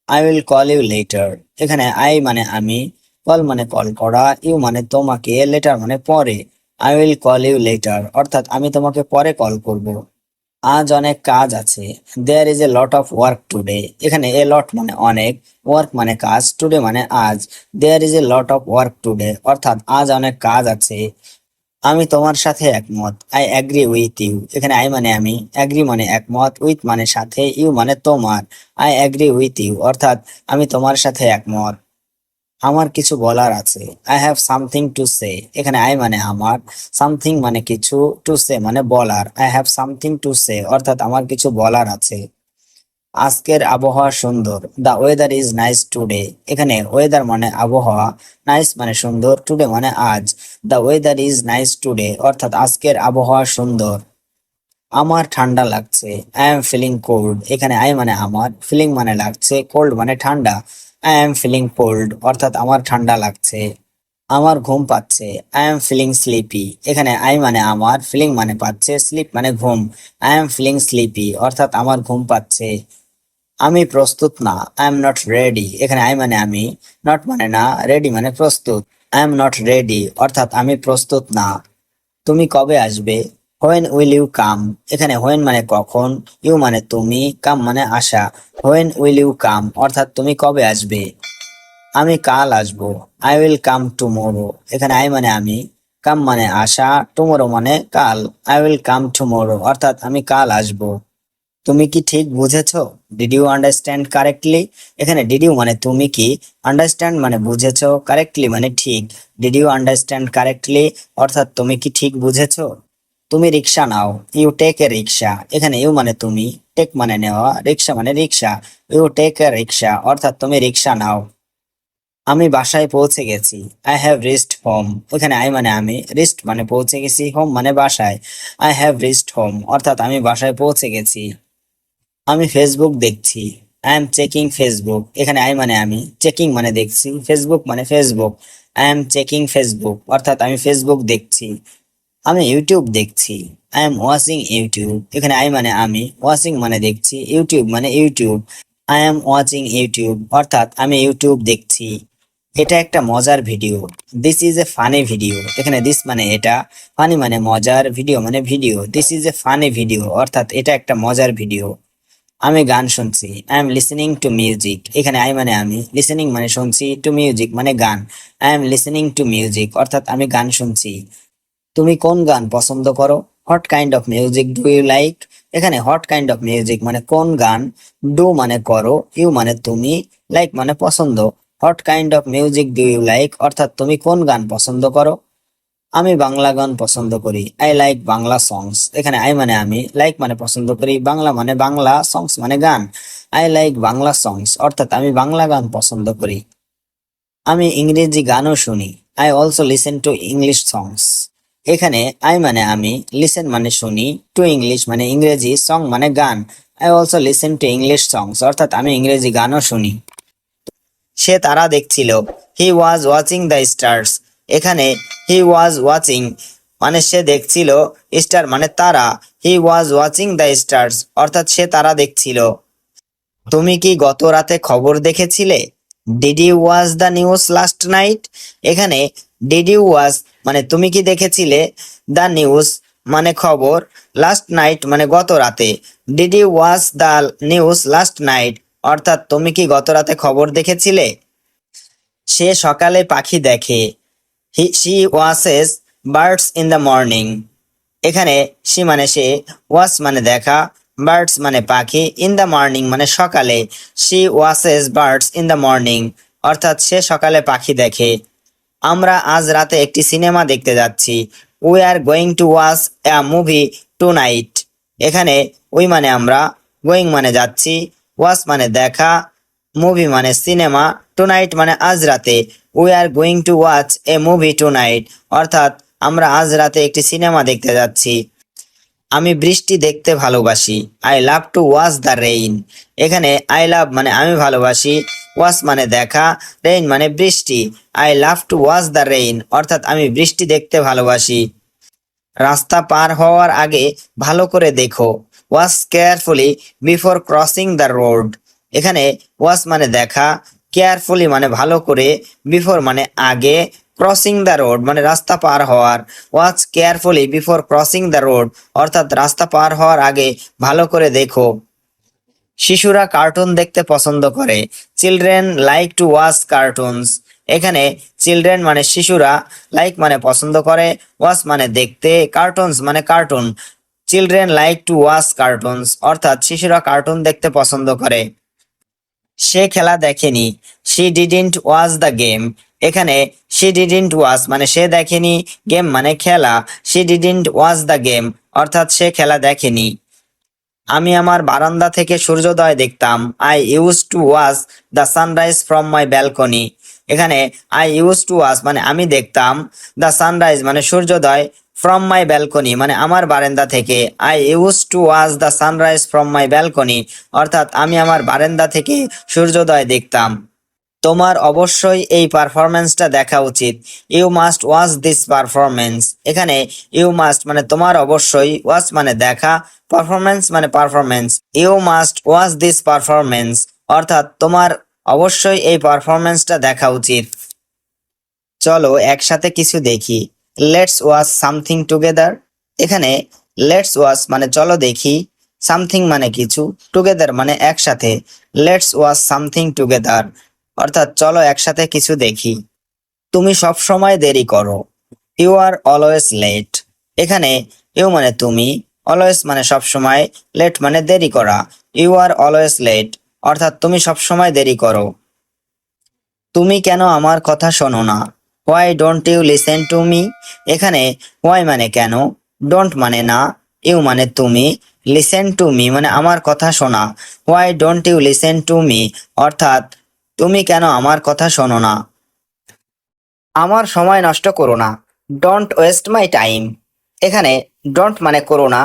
I will call you later. এখানে আই মানে আমি, কল মানে কল করা, ইউ মানে তোমাকে, লেটার মানে পরে। I will call you later অর্থাৎ আমি তোমাকে পরে কল করব। আজ অনেক কাজ আছে, there is a lot of work today. এখানে এ লট মানে অনেক, ওয়ার্ক মানে কাজ, টুডে মানে আজ। There is a lot of work today অর্থাৎ আজ অনেক কাজ আছে। আমি তোমার সাথে একমত, আই অ্যাগ্রি উইথ ইউ। এখানে আই মানে আমি, অ্যাগ্রি মানে একমত, উইথ মানে সাথে, ইউ মানে তোমার। আই অ্যাগ্রি উইথ ইউ অর্থাৎ আমি তোমার সাথে একমত। আমার কিছু বলার আছে, I have something to say. এখানে আই মানে আমার, সামথিং মানে কিছু, টু সে মানে বলার। I have something to say অর্থাৎ আমার কিছু বলার আছে। আজকের আবহাওয়া সুন্দর, the weather is nice today. এখানে ওয়েদার মানে আবহাওয়া, নাইস মানে সুন্দর, টুডে মানে আজ। The weather is nice today অর্থাৎ আজকের আবহাওয়া সুন্দর। আমার ঠান্ডা লাগছে, আই এম ফিলিং কোল্ড। এখানে আই মানে আমার, ফিলিং মানে লাগছে, কোল্ড মানে ঠান্ডা। আই এম ফিলিং কোল্ড অর্থাৎ আমার ঠান্ডা লাগছে। আমার ঘুম পাচ্ছে, আই এম ফিলিং স্লিপি। এখানে আই মানে আমার, ফিলিং মানে পাচ্ছে, স্লিপ মানে ঘুম। আই এম ফিলিং স্লিপি অর্থাৎ আমার ঘুম পাচ্ছে। আমি প্রস্তুত না, আই এম নট রেডি। এখানে আই মানে আমি, নট মানে না, রেডি মানে প্রস্তুত। আই এম নট রেডি অর্থাৎ আমি প্রস্তুত না। তুমি কবে আসবে, হোয়েন উইল ইউ কাম। এখানে হোয়েন মানে কখন, ইউ মানে তুমি, কাম মানে আসা। হোয়েন উইল ইউ কাম অর্থাৎ তুমি কবে আসবে। আমি কাল আসবো, আই উইল কাম টুমোরো। এখানে আই মানে আমি, কাম মানে আসা, টুমোরো মানে কাল। আই উইল কাম টুমোরো অর্থাৎ আমি কাল আসবো। তুমি কি ঠিক বুঝেছো, ডিড ইউ আন্ডারস্ট্যান্ড কারেক্টলি। এখানে ডিড ইউ মানে তুমি কি, আন্ডারস্ট্যান্ড মানে বুঝেছো, কারেক্টলি মানে ঠিক। ডিড ইউ আন্ডারস্ট্যান্ড কারেক্টলি অর্থাৎ তুমি কি ঠিক বুঝেছো। তুমি রিক্সা নাও, ইউ টেক এ রিক্সা। এখানে ইউ মানে তুমি, টেক মানে নেওয়া, রিক্সা মানে রিক্সা। ইউ টেক এ রিক্সা অর্থাৎ তুমি রিক্সা নাও। আমি বাসায় পৌঁছে গেছি, আই হ্যাভ রিচড হোম। এখানে আই মানে আমি, রিচড মানে পৌঁছে গেছি, হোম মানে বাসায়। আই হ্যাভ রিচড হোম অর্থাৎ আমি বাসায় পৌঁছে গেছি। আমি ফেসবুক দেখছি, আই এম চেকিং ফেসবুক। এখানে আই মানে আমি, চেকিং মানে দেখছি, ফেসবুক মানে Facebook. I am checking Facebook অর্থাৎ আমি ফেসবুক দেখছি। আমি ইউটিউব দেখছি, আই এম ওয়াচিং ইউটিউব। এখানে আই মানে আমি, ওয়াচিং মানে দেখছি, ইউটিউব মানে YouTube. I am watching YouTube অর্থাৎ আমি ইউটিউব দেখছি। এটা একটা মজার video, this is a funny video. এখানে দিস মানে এটা, ফানি মানে মজার, ভিডিও মানে video. This is a funny video অর্থাৎ এটা একটা মজার ভিডিও। আমি গান শুনছি, I am listening to music. এখানে আই মানে আমি, লিসেনিং মানে শুনছি, টু মিউজিক মানে গান। I am listening to music অর্থাৎ আমি গান শুনছি। তুমি কোন গান পছন্দ করো, what kind of music do you like. এখানে হোয়াট কাইন্ড অফ মিউজিক মানে কোন গান, ডু মানে করো, ইউ মানে তুমি, লাইক মানে পছন্দ। What kind of music do you like অর্থাৎ তুমি কোন গান পছন্দ করো। আমি বাংলা গান পছন্দ করি, আই লাইক বাংলা সংস। এখানে আই মানে আমি, লাইক মানে পছন্দ করি, বাংলা মানে বাংলা, সংস মানে গান। আই লাইক বাংলা সংস অর্থাৎ আমি বাংলা গান পছন্দ করি। আমি ইংরেজি গানও শুনি, I also listen to English songs. এখানে আই মানে আমি, লিসেন মানে শুনি, টু ইংলিশ মানে ইংরেজি, সং মানে গান। I also listen to English songs অর্থাৎ আমি ইংরেজি গানও শুনি। সে তারা দেখছিল, he was watching the stars. এখানে হি ওয়াজ ওয়াচিং মানে সে দেখছিল, স্টার মানে তারা। হি ওয়াজ ওয়াচিং দ্য স্টার্স অর্থাৎ সে তারা দেখছিল। তুমি কি গত রাতে খবর দেখেছিলে, did you watch the news last night. এখানে ডিড ইউ ওয়াচ মানে তুমি কি দেখেছিলে, দ্য নিউজ মানে খবর, লাস্ট নাইট মানে গত রাতে। Did you watch the news last night অর্থাৎ তুমি কি গত রাতে খবর দেখেছিলে। সে সকালে পাখি দেখে, she watches birds in the morning. এখানে শি মানে সে, ওয়াচ মানে দেখা, বার্ডস মানে পাখি, ইন দ্য মর্নিং মানে সকালে। She watches birds in the morning অর্থাৎ সে সকালে পাখি দেখে। আমরা আজ রাতে একটি সিনেমা দেখতে যাচ্ছি, we are going to watch a movie tonight. এখানে উই মানে আমরা, গোয়িং মানে যাচ্ছি, ওয়াচ মানে দেখা, মুভি মানে সিনেমা, টু নাইট মানে আজ রাতে। We are going to watch a movie tonight অর্থাৎ আমরা আজ রাতে একটি সিনেমা দেখতে যাচ্ছি। আমি বৃষ্টি দেখতে ভালোবাসি, I love to watch the rain. এখানে আই লাভ মানে আমি ভালোবাসি, ওয়াচ মানে দেখা, রেইন মানে বৃষ্টি। I love to watch the rain অর্থাৎ আমি বৃষ্টি দেখতে ভালোবাসি। রাস্তা পার হওয়ার আগে ভালো করে দেখো, watch carefully before crossing the road. এখানে ওয়াচ মানে দেখা, কেয়ারফুলি মানে ভালো করে, বিফোর মানে আগে, ক্রসিং দ্য রোড মানে রাস্তা পার হওয়ার। Watch carefully before crossing the road অর্থাৎ রাস্তা পার হওয়ার আগে ভালো করে দেখো। শিশুরা কার্টুন দেখতে পছন্দ করে। Children like to watch cartoons. এখানে চিলড্রেন মানে শিশুরা, লাইক মানে পছন্দ করে, ওয়াচ মানে দেখতে, কার্টুনস মানে cartoon. Children like to watch cartoons অর্থাৎ শিশুরা কার্টুন দেখতে পছন্দ করে। সে খেলা দেখেনি। She didn't watch the game. এখানে শি ডিডন্ট ওয়াচ মানে সে দেখেনি, গেম মানে খেলা। She didn't watch the game অর্থাৎ সে খেলা দেখেনি। আমি আমার বারান্দা থেকে সূর্যোদয় দেখতাম। I use to watch the sunrise from my balcony. এখানে আই ইউজ টু ওয়াচ মানে আমি দেখতাম, দ্য সানরাইজ মানে সূর্যোদয়, ফ্রম মাই ব্যালকনি মানে আমার বারান্দা থেকে। I use to watch the sunrise from my balcony অর্থাৎ আমি আমার বারান্দা থেকে সূর্যোদয় দেখতাম। তোমার অবশ্যই এই পারফরমেন্সটা দেখা উচিত। You must watch this performance. এখানে ইউ মাস্ট মানে তোমার অবশ্যই, ওয়াচ মানে দেখা, পারফরমেন্স মানে performance. You must watch this performance অর্থাৎ তোমার অবশ্যই এই পারফরমেন্সটা দেখা উচিত। চলো একসাথে কিছু দেখি। Let's watch something together. এখানে লেটস ওয়াচ মানে চলো দেখি, সামথিং মানে কিছু, টুগেদার মানে একসাথে। লেটস ওয়াচ সামথিং টুগেদার অর্থাৎ চলো একসাথে কিছু দেখি। তুমি সব সময় দেরি করো। You are always late. এখানে ইউ মানে তুমি, অলওয়েজ মানে সব সময়, লেট মানে দেরি করা। ইউ আর অলওয়েজ লেট অর্থাৎ তুমি সব সময় দেরি করো। তুমি কেন আমার কথা শোনো না? Why don't you listen to me. এখানে হোয়াই মানে কেন, ডোন্ট মানে না, ইউ মানে তুমি, লিসেন টু মি মানে আমার কথা শোনা। Why don't you listen to me অর্থাৎ তুমি কেন আমার কথা শোনো না। আমার সময় নষ্ট করো না। Don't waste my time. এখানে ডোন্ট মানে করো না,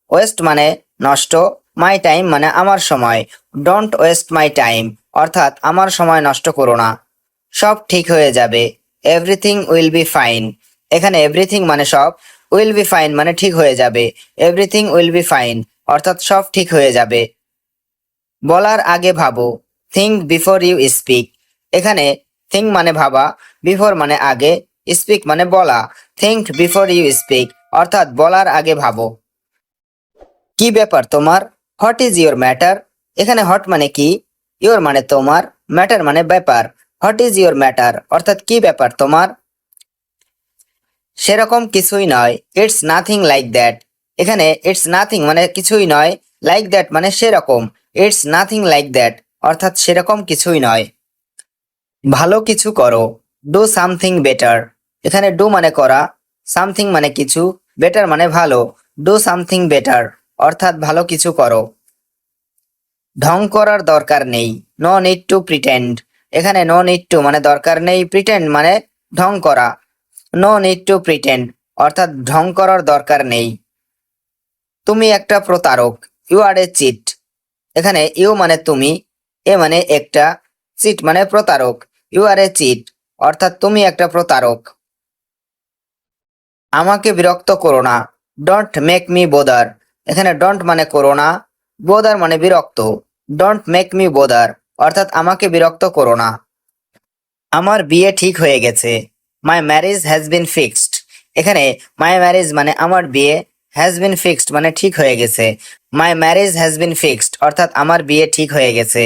ওয়েস্ট মানে নষ্ট, মাই টাইম মানে আমার সময়। ডোন্ট ওয়েস্ট মাই টাইম অর্থাৎ আমার সময় নষ্ট করো না। সব ঠিক হয়ে যাবে। Everything will be fine. এখানে এভরিথিং মানে সব, উইল বি ফাইন মানে ঠিক হয়ে যাবে। এভরিথিং উইল বি ফাইন অর্থাৎ সব ঠিক হয়ে যাবে। বলার আগে ভাবো। Think before you speak. এখানে থিঙ্ক মানে ভাবা, বিফোর মানে আগে, স্পিক মানে বলা। থিঙ্ক বিফোর ইউ স্পিক অর্থাৎ বলার আগে ভাবো। কি ব্যাপার তোমার? What is your matter. এখানে হট মানে কি, ইউর মানে তোমার, ম্যাটার মানে ব্যাপার। হোয়াট ইজ ইউর ম্যাটার অর্থাৎ কি ব্যাপার তোমার? সেরকম কিছুই নয়। It's nothing like that. এখানে ইটস নাথিং মানে কিছুই নয়, লাইক দ্যাট মানে সেরকম। ইটস নাথিং লাইক দ্যাট অর্থাৎ সেরকম কিছুই নয়। ভালো কিছু করো। Do something better. এখানে ডু মানে করা, সামথিং মানে কিছু, বেটার মানে ভালো। ডু সামথিং বেটার অর্থাৎ ভালো কিছু করো। ঢং করার দরকার নেই। No need to pretend. এখানে নো নিড টু মানে দরকার নেই, প্রিটেন্ড মানে ঢং করা। নো নিড টু প্রিটেন্ড অর্থাৎ ঢং করার দরকার নেই। তুমি একটা প্রতারক। You are a cheat. এখানে ইউ মানে তুমি, এ মানে একটা, চিট মানে প্রতারক। ইউ আর এ চিট অর্থাৎ তুমি একটা প্রতারক। আমাকে বিরক্ত করো না। Don't make me বোদার। এখানে ডোন্ট মানে করো না, বোদার মানে বিরক্ত। ডোন্ট মেক মি বোদার অর্থাৎ আমাকে বিরক্ত করো না। আমার বিয়ে ঠিক হয়ে গেছে। মাই ম্যারেজ হ্যাজ বিন ফিক্সড। এখানে মাই ম্যারেজ মানে আমার বিয়ে, হ্যাজ বিন ফিক্সড মানে ঠিক হয়ে গেছে। মাই ম্যারেজ হ্যাজ বিন ফিক্সড অর্থাৎ আমার বিয়ে ঠিক হয়ে গেছে।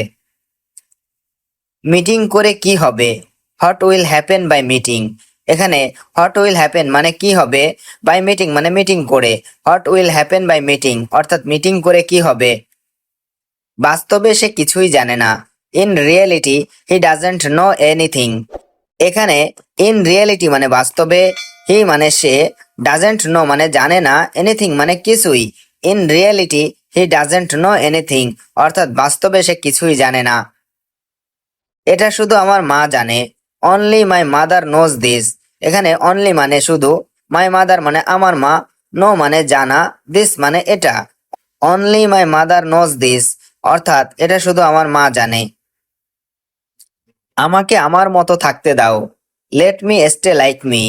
মিটিং করে কি হবে? What will happen by meeting. এখানে হোয়াট উইল হ্যাপেন মানে কি হবে, বাই মিটিং মানে মিটিং করে। What will happen by meeting অর্থাৎ মিটিং করে কি হবে। বাস্তবে সে কিছুই জানে না। In reality he doesn't know anything. এখানে ইন রিয়েলিটি মানে বাস্তবে, হি মানে সে, ডাজেন্ট নো মানে জানে না, এনিথিং মানে কিছুই। In reality he doesn't know anything অর্থাৎ বাস্তবে সে কিছুই জানে না। এটা শুধু আমার মা জানে। Only my mother knows this. এখানে অনলি মানে শুধু, মাই মাদার মানে আমার মা, নো মানে জানা, দিস মানে এটা। Only my mother knows this অর্থাৎ এটা শুধু আমার মা জানে। আমাকে আমার মতো থাকতে দাও। Let me stay like me.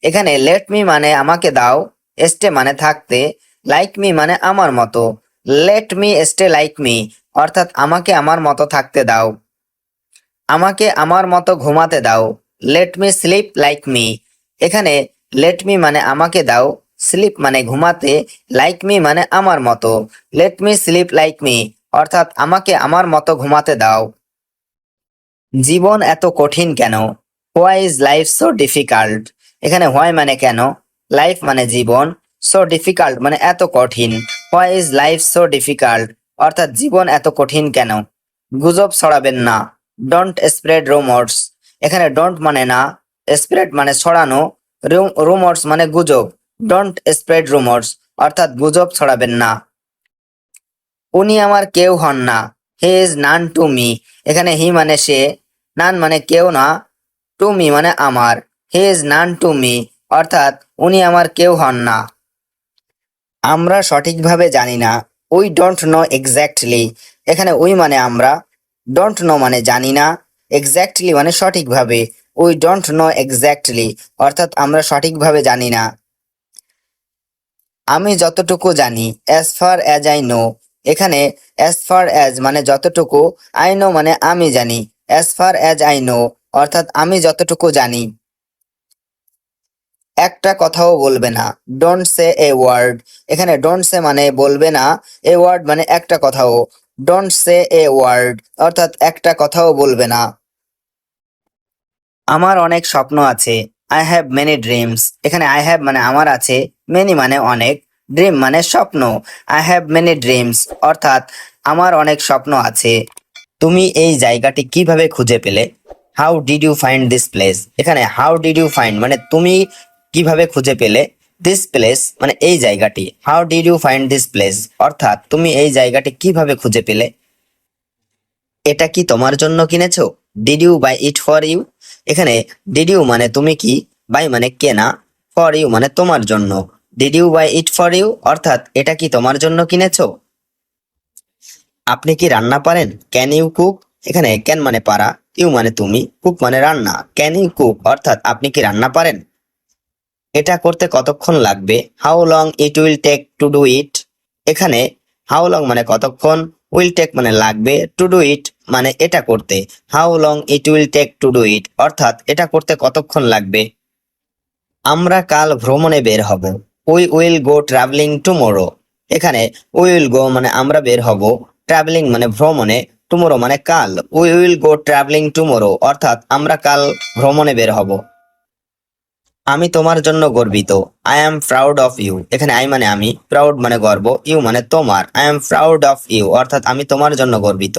এখানে লেট মি মানে আমাকে দাও, স্টে মানে থাকতে, লাইক মি মানে আমার মতো। Let me stay like me অর্থাৎ আমাকে আমার মতো থাকতে দাও। আমাকে আমার মতো ঘুমাতে দাও। Let me slip like me. এখানে লেট মি মানে আমাকে দাও, স্লিপ মানে ঘুমাতে, লাইক মি মানে আমার মতো। Let me slip like me অর্থাৎ আমাকে আমার মতো ঘুমাতে দাও। জীবন এত কঠিন কেন? Why is life so difficult. এখানে হোয়াই মানে কেন, লাইফ মানে জীবন, সো ডিফিকাল্ট মানে এত কঠিন। Why is life so difficult অর্থাৎ জীবন এত কঠিন কেন। গুজব ছড়াবেন না, ডোন্ট স্প্রেড রুমার্স। এখানে ডোন্ট মানে না, স্প্রেড মানে ছড়ানো, রুমার্স মানে গুজব। ডোন্ট স্প্রেড রুমার্স অর্থাৎ গুজব ছড়াবেন না। উনি আমার কেউ হন না, he is none two me. এখানে হি মানে সে, নান মানে কেউ না, টু মি মানে আমার। He is none two me অর্থাৎ উনি আমার কেউ হন না। আমরা সঠিকভাবে জানি না, উই ডোন্ট নো এক্স্যাক্টলি। এখানে উই মানে আমরা, ডোন্ট নো মানে জানি না, এক্স্যাক্টলি মানে সঠিকভাবে। উই ডোন্ট নো এক্স্যাক্টলি অর্থাৎ আমরা সঠিকভাবে জানি না। আমি যতটুকু জানি, as far as I know. এখানে অ্যাজ ফার অ্যাজ মানে যতটুকু, আই নো মানে আমি জানি। As far as I know অর্থাৎ আমি যতটুকু জানি। একটা কথাও বলবে না, ডোন্ট সে এ ওয়ার্ড। এখানে ডোন্ট সে মানে বলবে না, এ ওয়ার্ড মানে একটা কথাও। ডোন্ট সে এ ওয়ার্ড অর্থাৎ একটা কথাও বলবে না। আমার অনেক স্বপ্ন আছে, আই হ্যাভ মেনি ড্রিমস। এখানে আই হ্যাভ মানে আমার আছে, মেনি মানে অনেক, ড্রিম মানে স্বপ্ন। আই হ্যাভ মেনি ড্রিমস অর্থাৎ আমার অনেক স্বপ্ন আছে। তুমি এই জায়গাটি কিভাবে খুঁজে পেলে? How did you find this place. এখানে হাউ ডিড ইউ ফাইন্ড মানে তুমি কিভাবে খুঁজে পেলে, দিস প্লেস মানে এই জায়গাটি। How did you find this place অর্থাৎ তুমি এই জায়গাটি কিভাবে খুঁজে পেলে। এটা কি তোমার জন্য কিনেছো? Did you buy it for you. এখানে ডিড ইউ মানে তুমি কি, বাই মানে কেনা, ফর ইউ মানে তোমার জন্য। Did you buy it for you অর্থাৎ এটা কি তোমার জন্য কিনেছো। আপনি কি রান্না পারেন? Can you cook. এখানে ক্যান মানে পারা, ইউ মানে তুমি, কুক মানে রান্না। ক্যান ইউ কুক অর্থাৎ আপনি কি রান্না পারেন। এটা করতে কতক্ষণ লাগবে? How long it will take to do it. এখানে হাউ লং মানে কতক্ষণ, উইল টেক মানে লাগবে, টু ডু ইট মানে এটা করতে। How long it will take to do it অর্থাৎ এটা করতে কতক্ষণ লাগবে। আমরা কাল ভ্রমণে বের হব, we will go travelling tomorrow. এখানে উই উইল গো মানে আমরা বের হব, ট্রাভেলিং মানে ভ্রমণে, টুমোরো মানে কাল। We will go travelling tomorrow অর্থাৎ আমরা কাল ভ্রমণে বের হব। আমি তোমার জন্য গর্বিত, I am proud of you. এখানে আই মানে আমি, প্রাউড মানে গর্ব, ইউ মানে তোমার। I am proud of you অর্থাৎ আমি তোমার জন্য গর্বিত।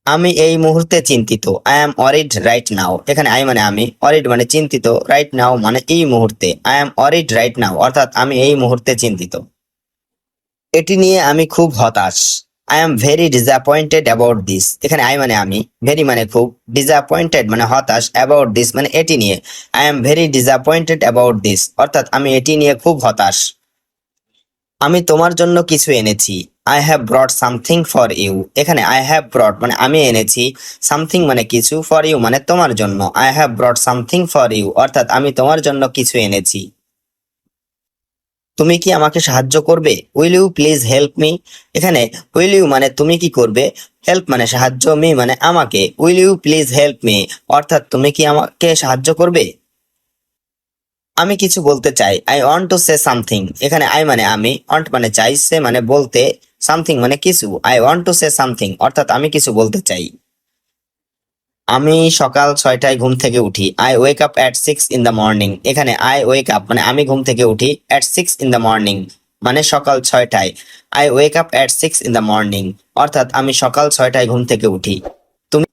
আমি এই মুহূর্তে চিন্তিত, আই অ্যাম অরিড রাইট নাও। এখানে আই মানে আমি, অরিড মানে চিন্তিত, রাইট নাও মানে এই মুহূর্তে। আই অ্যাম অরিড রাইট নাও অর্থাৎ আমি এই মুহূর্তে চিন্তিত। এটি নিয়ে আমি খুব হতাশ, I am very disappointed about this. এখানে আই মানে আমি, ভেরি মানে খুব, ডিসঅ্যাপয়েন্টেড মানে হতাশ, অ্যাবাউট দিস মানে এটি নিয়ে। I am very disappointed about this অর্থাৎ আমি এটি নিয়ে খুব হতাশ। আমি তোমার জন্য কিছু এনেছি, I have brought something for you. এখানে আই হ্যাভ ব্রট মানে আমি এনেছি, সামথিং মানে কিছু, ফর ইউ মানে তোমার জন্য। I have brought something for you অর্থাৎ আমি তোমার জন্য কিছু এনেছি। তুমি কি আমাকে সাহায্য করবে? Will you please help me. এখানে উইল ইউ মানে তুমি কি করবে, হেল্প মানে সাহায্য, মি মানে আমাকে। Will you please help me অর্থাৎ তুমি কি আমাকে সাহায্য করবে। আমি কিছু বলতে চাই, I want to say something. এখানে আই মানে আমি, ওয়ান্ট মানে চাই, সে মানে বলতে, সামথিং মানে কিছু। I want to say something অর্থাৎ আমি কিছু বলতে চাই। আমি সকাল 6টায় ঘুম থেকে উঠি, I wake up at 6 in the morning। এখানে আই ওয়েক আপ মানে আমি ঘুম থেকে উঠি, অ্যাট 6 in the morning মানে সকাল 6টায়। I wake up at 6 in the morning অর্থাৎ আমি সকাল 6টায় ঘুম থেকে উঠি। তুমি,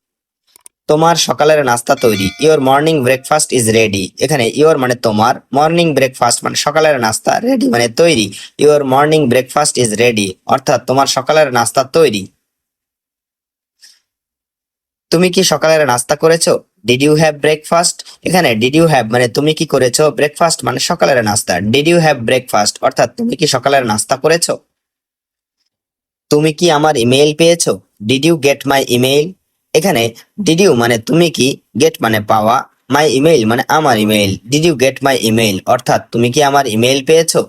তোমার সকালের নাস্তা তৈরি, your morning breakfast is ready. এখানে ইওর মানে তোমার, মর্নিং ব্রেকফাস্ট মানে সকালের নাস্তা, রেডি মানে তৈরি। Your morning breakfast is ready অর্থাৎ তোমার সকালের নাস্তা তৈরি। তুমি কি সকালের নাস্তা করেছো? Did you have breakfast. এখানে ডিড ইউ হ্যাভ মানে তুমি কি করেছো, ব্রেকফাস্ট মানে সকালের নাস্তা। ডিড ইউ হ্যাভ ব্রেকফাস্ট অর্থাৎ তুমি কি সকালের নাস্তা করেছো। তুমি কি আমার ইমেইল পেয়েছো? Did you get my email. এখানে ডিড ইউ মানে তুমি কি, গেট মানে পাওয়া, মাই ইমেইল মানে আমার email. Did you get my email অর্থাৎ তুমি কি আমার ইমেইল পেয়েছো।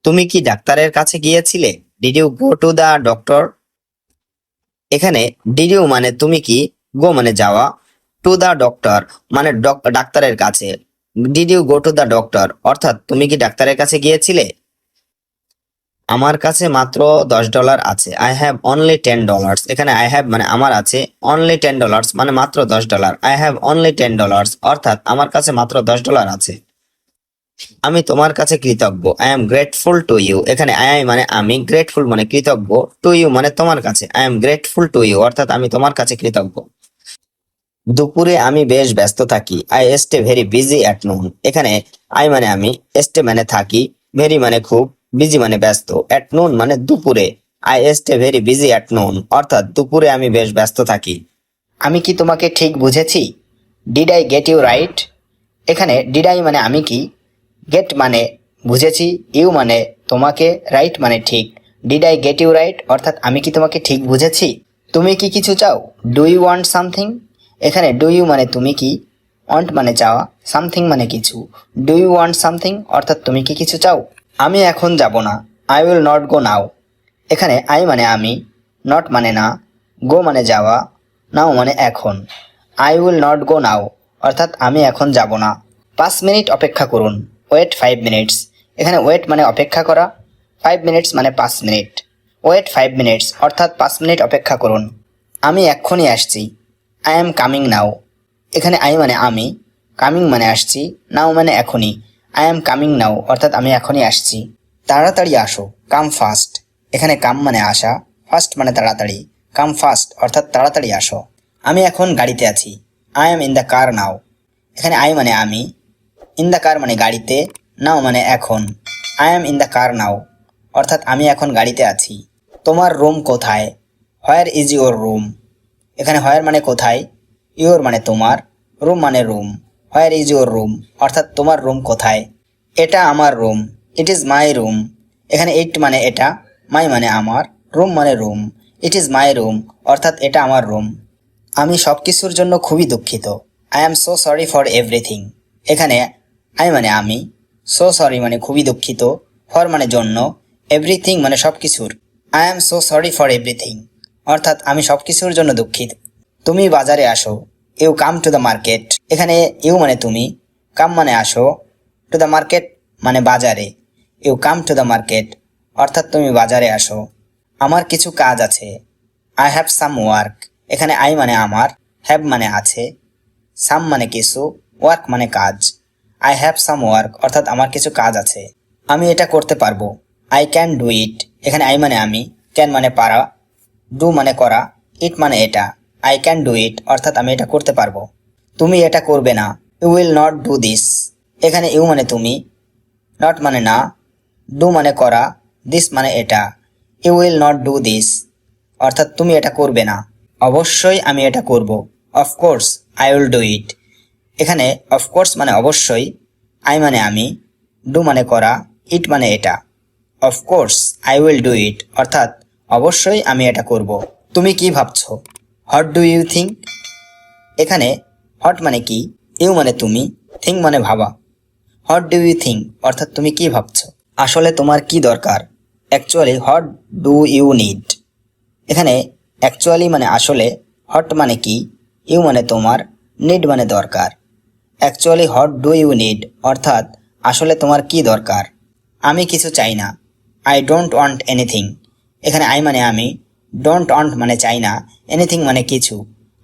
তুমি কি ডাক্তারের কাছে গিয়েছিলে? Did you go to the doctor. এখানে ডিড ইউ মানে তুমি কি, গো মানে যাওয়া, টু দ্য ডক্টর মানে ডাক্তারের কাছে। Did you go to the doctor অর্থাৎ তুমি কি ডাক্তারের কাছে গিয়েছিলে? আমার কাছে মাত্র $10 আছে। I have only $10। এখানে আই হ্যাভ মানে আমার আছে, অনলি $10 মানে মাত্র $10। আই হ্যাভ অনলি $10 অর্থাৎ আমার কাছে মাত্র $10 আছে। আমি তোমার কাছে কৃতজ্ঞ। I am grateful to you. এখানে আই মানে আমি, গ্রেটফুল মানে কৃতজ্ঞ, টু ইউ মানে তোমার কাছে। I am grateful to you অর্থাৎ আমি তোমার কাছে কৃতজ্ঞ। দুপুরে আমি বেশ ব্যস্ত থাকি। I stay very busy at noon. এখানে আই মানে আমি, স্টে মানে থাকি, ভেরি মানে খুব, বিজি মানে ব্যস্ত, অ্যাট নুন মানে দুপুরে। I stay very busy at noon অর্থাৎ দুপুরে আমি বেশ ব্যস্ত থাকি। আমি কি তোমাকে ঠিক বুঝেছি? Did I get you right? এখানে ডিড আই মানে আমি কি, গেট মানে বুঝেছি, ইউ মানে তোমাকে, রাইট মানে ঠিক। Did I get you right অর্থাৎ আমি কি তোমাকে ঠিক বুঝেছি? তুমি কি কিছু চাও? Do you want something? এখানে ডু ইউ মানে তুমি কি, ওয়ান্ট মানে চাওয়া, সামথিং মানে কিছু। ডু ইউ ওয়ান্ট সামথিং অর্থাৎ তুমি কি কিছু চাও? আমি এখন যাব না। আই উইল নট গো নাও। এখানে আই মানে আমি, নট মানে না, গো মানে যাওয়া, নাও মানে এখন। আই উইল নট গো নাও অর্থাৎ আমি এখন যাব না। 5 মিনিট অপেক্ষা করুন। Wait 5 minutes. এখানে ওয়েট মানে অপেক্ষা করা, 5 মিনিটস মানে 5 মিনিট। ওয়েট 5 মিনিটস অর্থাৎ 5 মিনিট অপেক্ষা করুন। আমি এক্ষুনি আসছি। I am coming now. এখানে আই মানে আমি, কামিং মানে আসছি, নাও মানে এখনই। আই এম কামিং নাও অর্থাৎ আমি এখনই আসছি। তাড়াতাড়ি আসো, কাম ফাস্ট। এখানে কাম মানে আসা, ফাস্ট মানে তাড়াতাড়ি, কাম ফাস্ট অর্থাৎ তাড়াতাড়ি আসো। আমি এখন গাড়িতে আছি। I am in the car now. এখানে আই মানে আমি, ইন দ্য কার মানে গাড়িতে, নাও মানে এখন। I am in the car now অর্থাৎ আমি এখন গাড়িতে আছি। তোমার রুম কোথায়? Where is your room? এখানে হোয়ার মানে কোথায়, ইউর মানে তোমার, রুম মানে room. Where is your room অর্থাৎ তোমার রুম কোথায়? এটা আমার room. It is my room. এখানে ইট মানে এটা, মাই মানে আমার, রুম মানে room. It is my room অর্থাৎ এটা আমার রুম। আমি সব কিছুর জন্য খুবই দুঃখিত। I am so sorry for everything. এখানে আই মানে আমি, সো সরি মানে খুবই দুঃখিত, ফর মানে জন্য, এভরিথিং মানে সব কিছুর। I am so sorry for everything অর্থাৎ আমি সব কিছুর জন্য দুঃখিত। তুমি বাজারে আসো। You come to the market. এখানে ইউ মানে তুমি, কাম মানে আসো, টু দ্য মার্কেট মানে বাজারে। You come to the market অর্থাৎ তুমি বাজারে আসো। আমার কিছু কাজ আছে। I have some work. এখানে আই মানে আমার, হ্যাভ মানে আছে, সাম মানে কিছু, ওয়ার্ক মানে কাজ। আই হ্যাভ সাম ওয়ার্ক অর্থাৎ আমার কিছু কাজ আছে। আমি এটা করতে পারবো। I can do it. এখানে আই মানে আমি, ক্যান মানে পারা, ডু মানে করা, ইট মানে এটা। আই ক্যান ডু ইট অর্থাৎ আমি এটা করতে পারবো। তুমি এটা করবে না। You will not do this. এখানে ইউ মানে তুমি, নট মানে না, ডু মানে করা, দিস মানে এটা। You will not do this অর্থাৎ তুমি এটা করবে না। অবশ্যই আমি এটা করব। Of course I will do it. এখানে অফকোর্স মানে অবশ্যই, আই মানে আমি, ডু মানে করা, ইট মানে এটা। Of course I will do it অর্থাৎ অবশ্যই আমি এটা করব। তুমি কি ভাবছো? What do you think? এখানে হোয়াট মানে কি, ইউ মানে তুমি, থিঙ্ক মানে ভাবা। হোয়াট ডু ইউ থিঙ্ক অর্থাৎ তুমি কি ভাবছো? আসলে তোমার কি দরকার? Actually what do you need? এখানে অ্যাকচুয়ালি মানে আসলে, হোয়াট মানে কি, ইউ মানে তোমার, নিড মানে দরকার। Actually what do you need অর্থাৎ আসলে তোমার কি দরকার? আমি কিছু চাই না। I don't want anything. এখানে আই মানে আমি, ডোন্ট ওয়ান্ট মানে চাই না, এনিথিং মানে কিছু।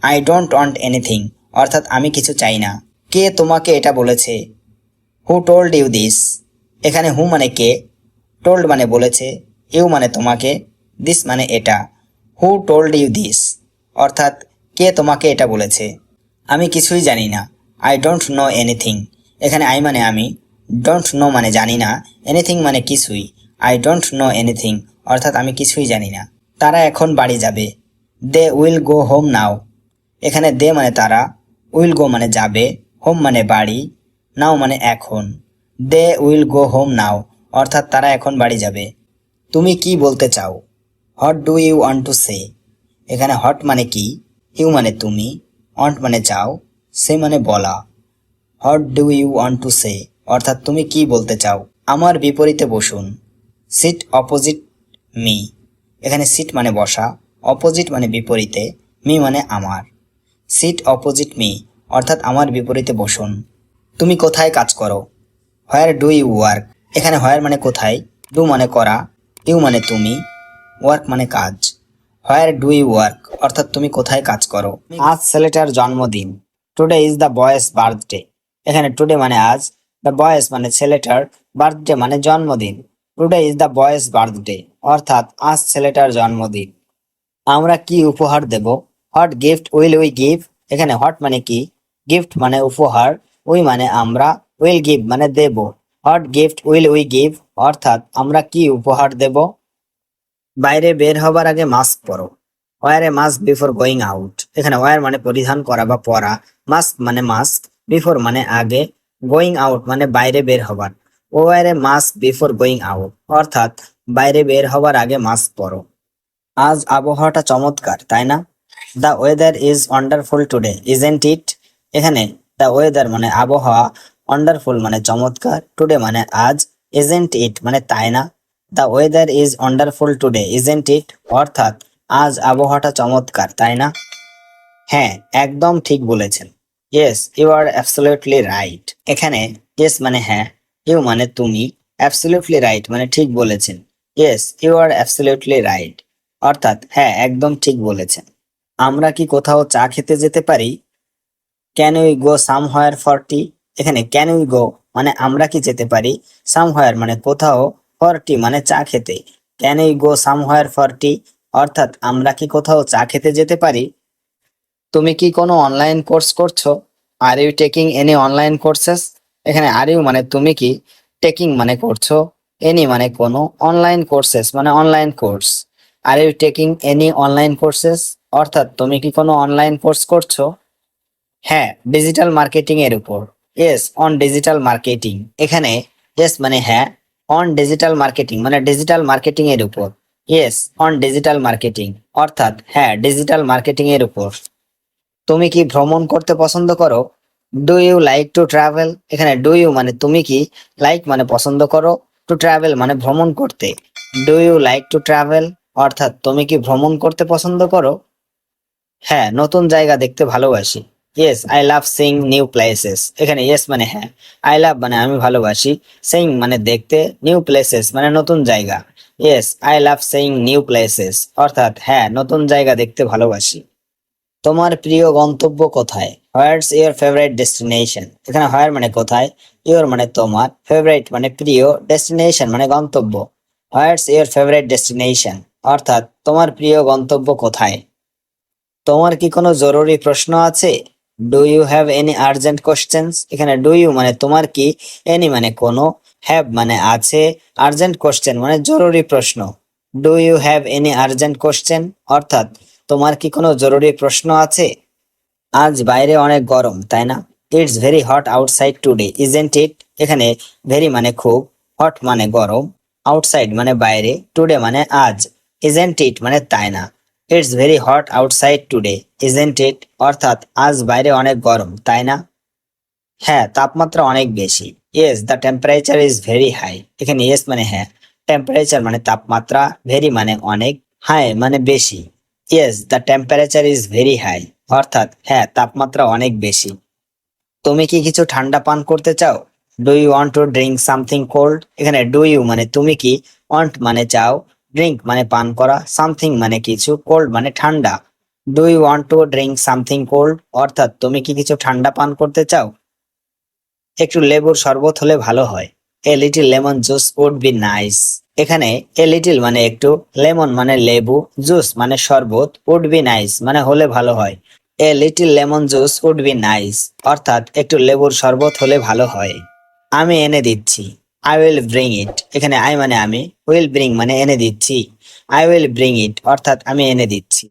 আই ডোন্ট ওয়ান্ট এনিথিং অর্থাৎ আমি কিছু চাই না। কে তোমাকে এটা বলেছে? Who told you this? এখানে হু মানে কে, টোল্ড মানে বলেছে, ইউ মানে তোমাকে, দিস মানে এটা। হু টোল্ড ইউ দিস অর্থাৎ কে তোমাকে এটা বলেছে? আমি কিছুই জানি না। I don't no anything. এখানে আই মানে আমি, ডোন্ট নো মানে জানি না, এনিথিং মানে কিছুই। আই ডোন্ট নো এনিথিং অর্থাৎ আমি কিছুই জানি না। তারা এখন বাড়ি যাবে। They will go home now. এখানে দে মানে তারা, উইল গো মানে যাবে, হোম মানে বাড়ি, নাও মানে এখন। দে উইল গো হোম নাও অর্থাৎ তারা এখন বাড়ি যাবে। তুমি কি বলতে চাও? What do you want to say? এখানে হোয়াট মানে কি, ইউ মানে তুমি, ওয়ান্ট মানে চাও, সে মানে বলা। What do you want to say অর্থাৎ তুমি কি বলতে চাও? আমার বিপরীতে বসুন। Sit opposite me. এখানে সিট মানে বসা, অপোজিট মানে বিপরীতে, মি মানে আমার। সিট অপোজিট মি অর্থাৎ আমার বিপরীতে বসুন। তুমি কোথায় কাজ করো? Where do you work? এখানে হোয়ার মানে কোথায়, ডু মানে করা, ইউ মানে তুমি, ওয়ার্ক মানে কাজ। হোয়ার ডু ইউ ওয়ার্ক অর্থাৎ তুমি কোথায় কাজ করো। আজ ছেলেটার জন্মদিন। Today is the boy's birthday. এখানে টুডে মানে আজ, দ্য বয়েস মানে ছেলেটার, বার্থডে মানে জন্মদিন। Today is the boy's birthday অর্থাৎ আজ ছেলেটার জন্মদিন। আমরা কি উপহার দেব? What gift will we give? এখানে হোয়াট মানে কি, গিফট মানে উপহার, উই মানে আমরা, উইল গিভ মানে দেব। What gift will we give অর্থাৎ আমরা কি উপহার দেব। বাইরে বের হবার আগে মাস্ক পরো। ওয়্যার এ মাস্ক বিফোর গোয়িং আউট। এখানে ওয়্যার মানে পরিধান করা বা পরা, মাস্ক মানে মাস্ক, বিফোর মানে আগে, গোয়িং আউট মানে বাইরে বের হবার। ওয়্যার এ মাস্ক বিফোর গোয়িং আউট অর্থাৎ বাইরে বের হবার আগে মাস্ক পরো। আজ আবহাওয়াটা চমৎকার, তাই না? The weather is wonderful today, isn't it? এখানে দ্য ওয়েদার মানে আবহাওয়া, ওয়ান্ডারফুল মানে চমৎকার, টুডে মানে আজ, ইজেন্ট ইট মানে তাই না? The weather is wonderful today, isn't it? অর্থাৎ আজ আবহাওয়াটা চমৎকার, তাই না? হ্যাঁ, একদম ঠিক বলেছেন। Yes, you are absolutely right. এখানে ইয়েস মানে হ্যাঁ, ইউ মানে তুমি, অ্যাবসলিউটলি রাইট মানে ঠিক বলেছেন। Yes, you are absolutely right অর্থাৎ হ্যাঁ, একদম ঠিক বলেছেন। আমরা কি কোথাও চা খেতে যেতে পারি? Can we go somewhere for tea? এখানে ক্যান উই গো মানে আমরা কি যেতে পারি, সামহোয়ার মানে কোথাও, ফর টি মানে চা খেতে। Can we go somewhere for tea অর্থাৎ আমরা কি কোথাও চা খেতে যেতে পারি। তুমি কি কোনো অনলাইন কোর্স করছো? Are you taking any online courses? এখানে আর ইউ মানে তুমি কি, টেকিং মানে করছো, এনি মানে কোনো, অনলাইন কোর্সেস মানে online course. Are you taking any online courses অর্থাৎ তুমি কি কোনো অনলাইন কোর্স করছো? হ্যাঁ, ডিজিটাল মার্কেটিং এর উপর। Yes, on digital marketing. এখানে ইয়েস মানে হ্যাঁ, অন ডিজিটাল মার্কেটিং মানে ডিজিটাল মার্কেটিং এর উপর। ইয়েস, অন ডিজিটাল মার্কেটিং অর্থাৎ হ্যাঁ, ডিজিটাল মার্কেটিং এর উপর। তুমি কি ভ্রমণ করতে পছন্দ করো? Do you like to travel? এখানে ডু ইউ মানে তুমি কি, লাইক মানে পছন্দ করো, টু ট্রাভেল মানে ভ্রমণ করতে। Do you like to travel অর্থাৎ তুমি কি ভ্রমণ করতে পছন্দ করো? হ্যাঁ, নতুন জায়গা দেখতে ভালোবাসি। Yes, I love seeing new places. এখানে ইয়েস মানে হ্যাঁ, আই লাভ মানে আমি ভালোবাসি, সিইং মানে দেখতে, নিউ প্লেসেস মানে নতুন জায়গা। Yes, I love seeing new places অর্থাৎ হ্যাঁ, নতুন জায়গা দেখতে ভালোবাসি। তোমার প্রিয় গন্তব্য কোথায়? What's your favourite destination? এখানে হোয়ার মানে কোথায়, ইওর মানে তোমার, ফেভারিট মানে প্রিয়, ডেস্টিনেশন মানে গন্তব্য। হোয়াটস ইওর ফেভারিট ডেস্টিনেশন অর্থাৎ তোমার প্রিয় গন্তব্য কোথায়। তোমার কি কোনো জরুরি প্রশ্ন আছে? Do you have any urgent questions? এখানে ডু ইউ মানে তোমার কি, এনি মানে কোনো, হ্যাভ মানে আছে, আর্জেন্ট কোশ্চেন মানে জরুরি প্রশ্ন। Do you have any urgent question অর্থাৎ তোমার কি কোনো জরুরি প্রশ্ন আছে। আজ বাইরে অনেক গরম, তাই না? It's very hot outside today, isn't it? এখানে ভেরি মানে খুব, হট মানে গরম, আউটসাইড মানে বাইরে, টুডে মানে আজ, ইজেন্ট ইট মানে তাই না? It's very hot outside today, isn't it? অর্থাৎ আজ বাইরে অনেক গরম, তাই না? হ্যাঁ, তাপমাত্রা অনেক বেশি। Yes, the temperature is very high. এখানে ইয়েস মানে হ্যাঁ, টেম্পারেচার মানে তাপমাত্রা, ভেরি মানে অনেক, হাই মানে বেশি। Yes, the temperature is very high অর্থাৎ হ্যাঁ, তাপমাত্রা অনেক বেশি। তুমি কি কিছু ঠান্ডা পান করতে চাও? Do you want to drink something cold? এখানে ডু ইউ মানে তুমি কি, ওয়ান্ট মানে চাও, ড্রিঙ্ক মানে পান করা, সামথিং মানে কিছু, কোল্ড মানে ঠান্ডা। Do you want to drink something cold অর্থাৎ তুমি কি কিছু ঠান্ডা পান করতে চাও? একটু লেবুর শরবত হলে ভালো হয়। A little lemon juice would be nice. এখানে এ লিটল মানে একটু, লেমন মানে লেবু, জুস মানে শরবত, উড বি নাইস মানে হলে ভালো হয়। A little lemon juice would be nice অর্থাৎ একটু লেবুর শরবত হলে ভালো হয়। আমি এনে দিচ্ছি। I will bring it. এখানে আই মানে আমি, উইল ব্রিং মানে এনে দিচ্ছি, আই উইল ব্রিং ইট অর্থাৎ আমি এনে দিচ্ছি।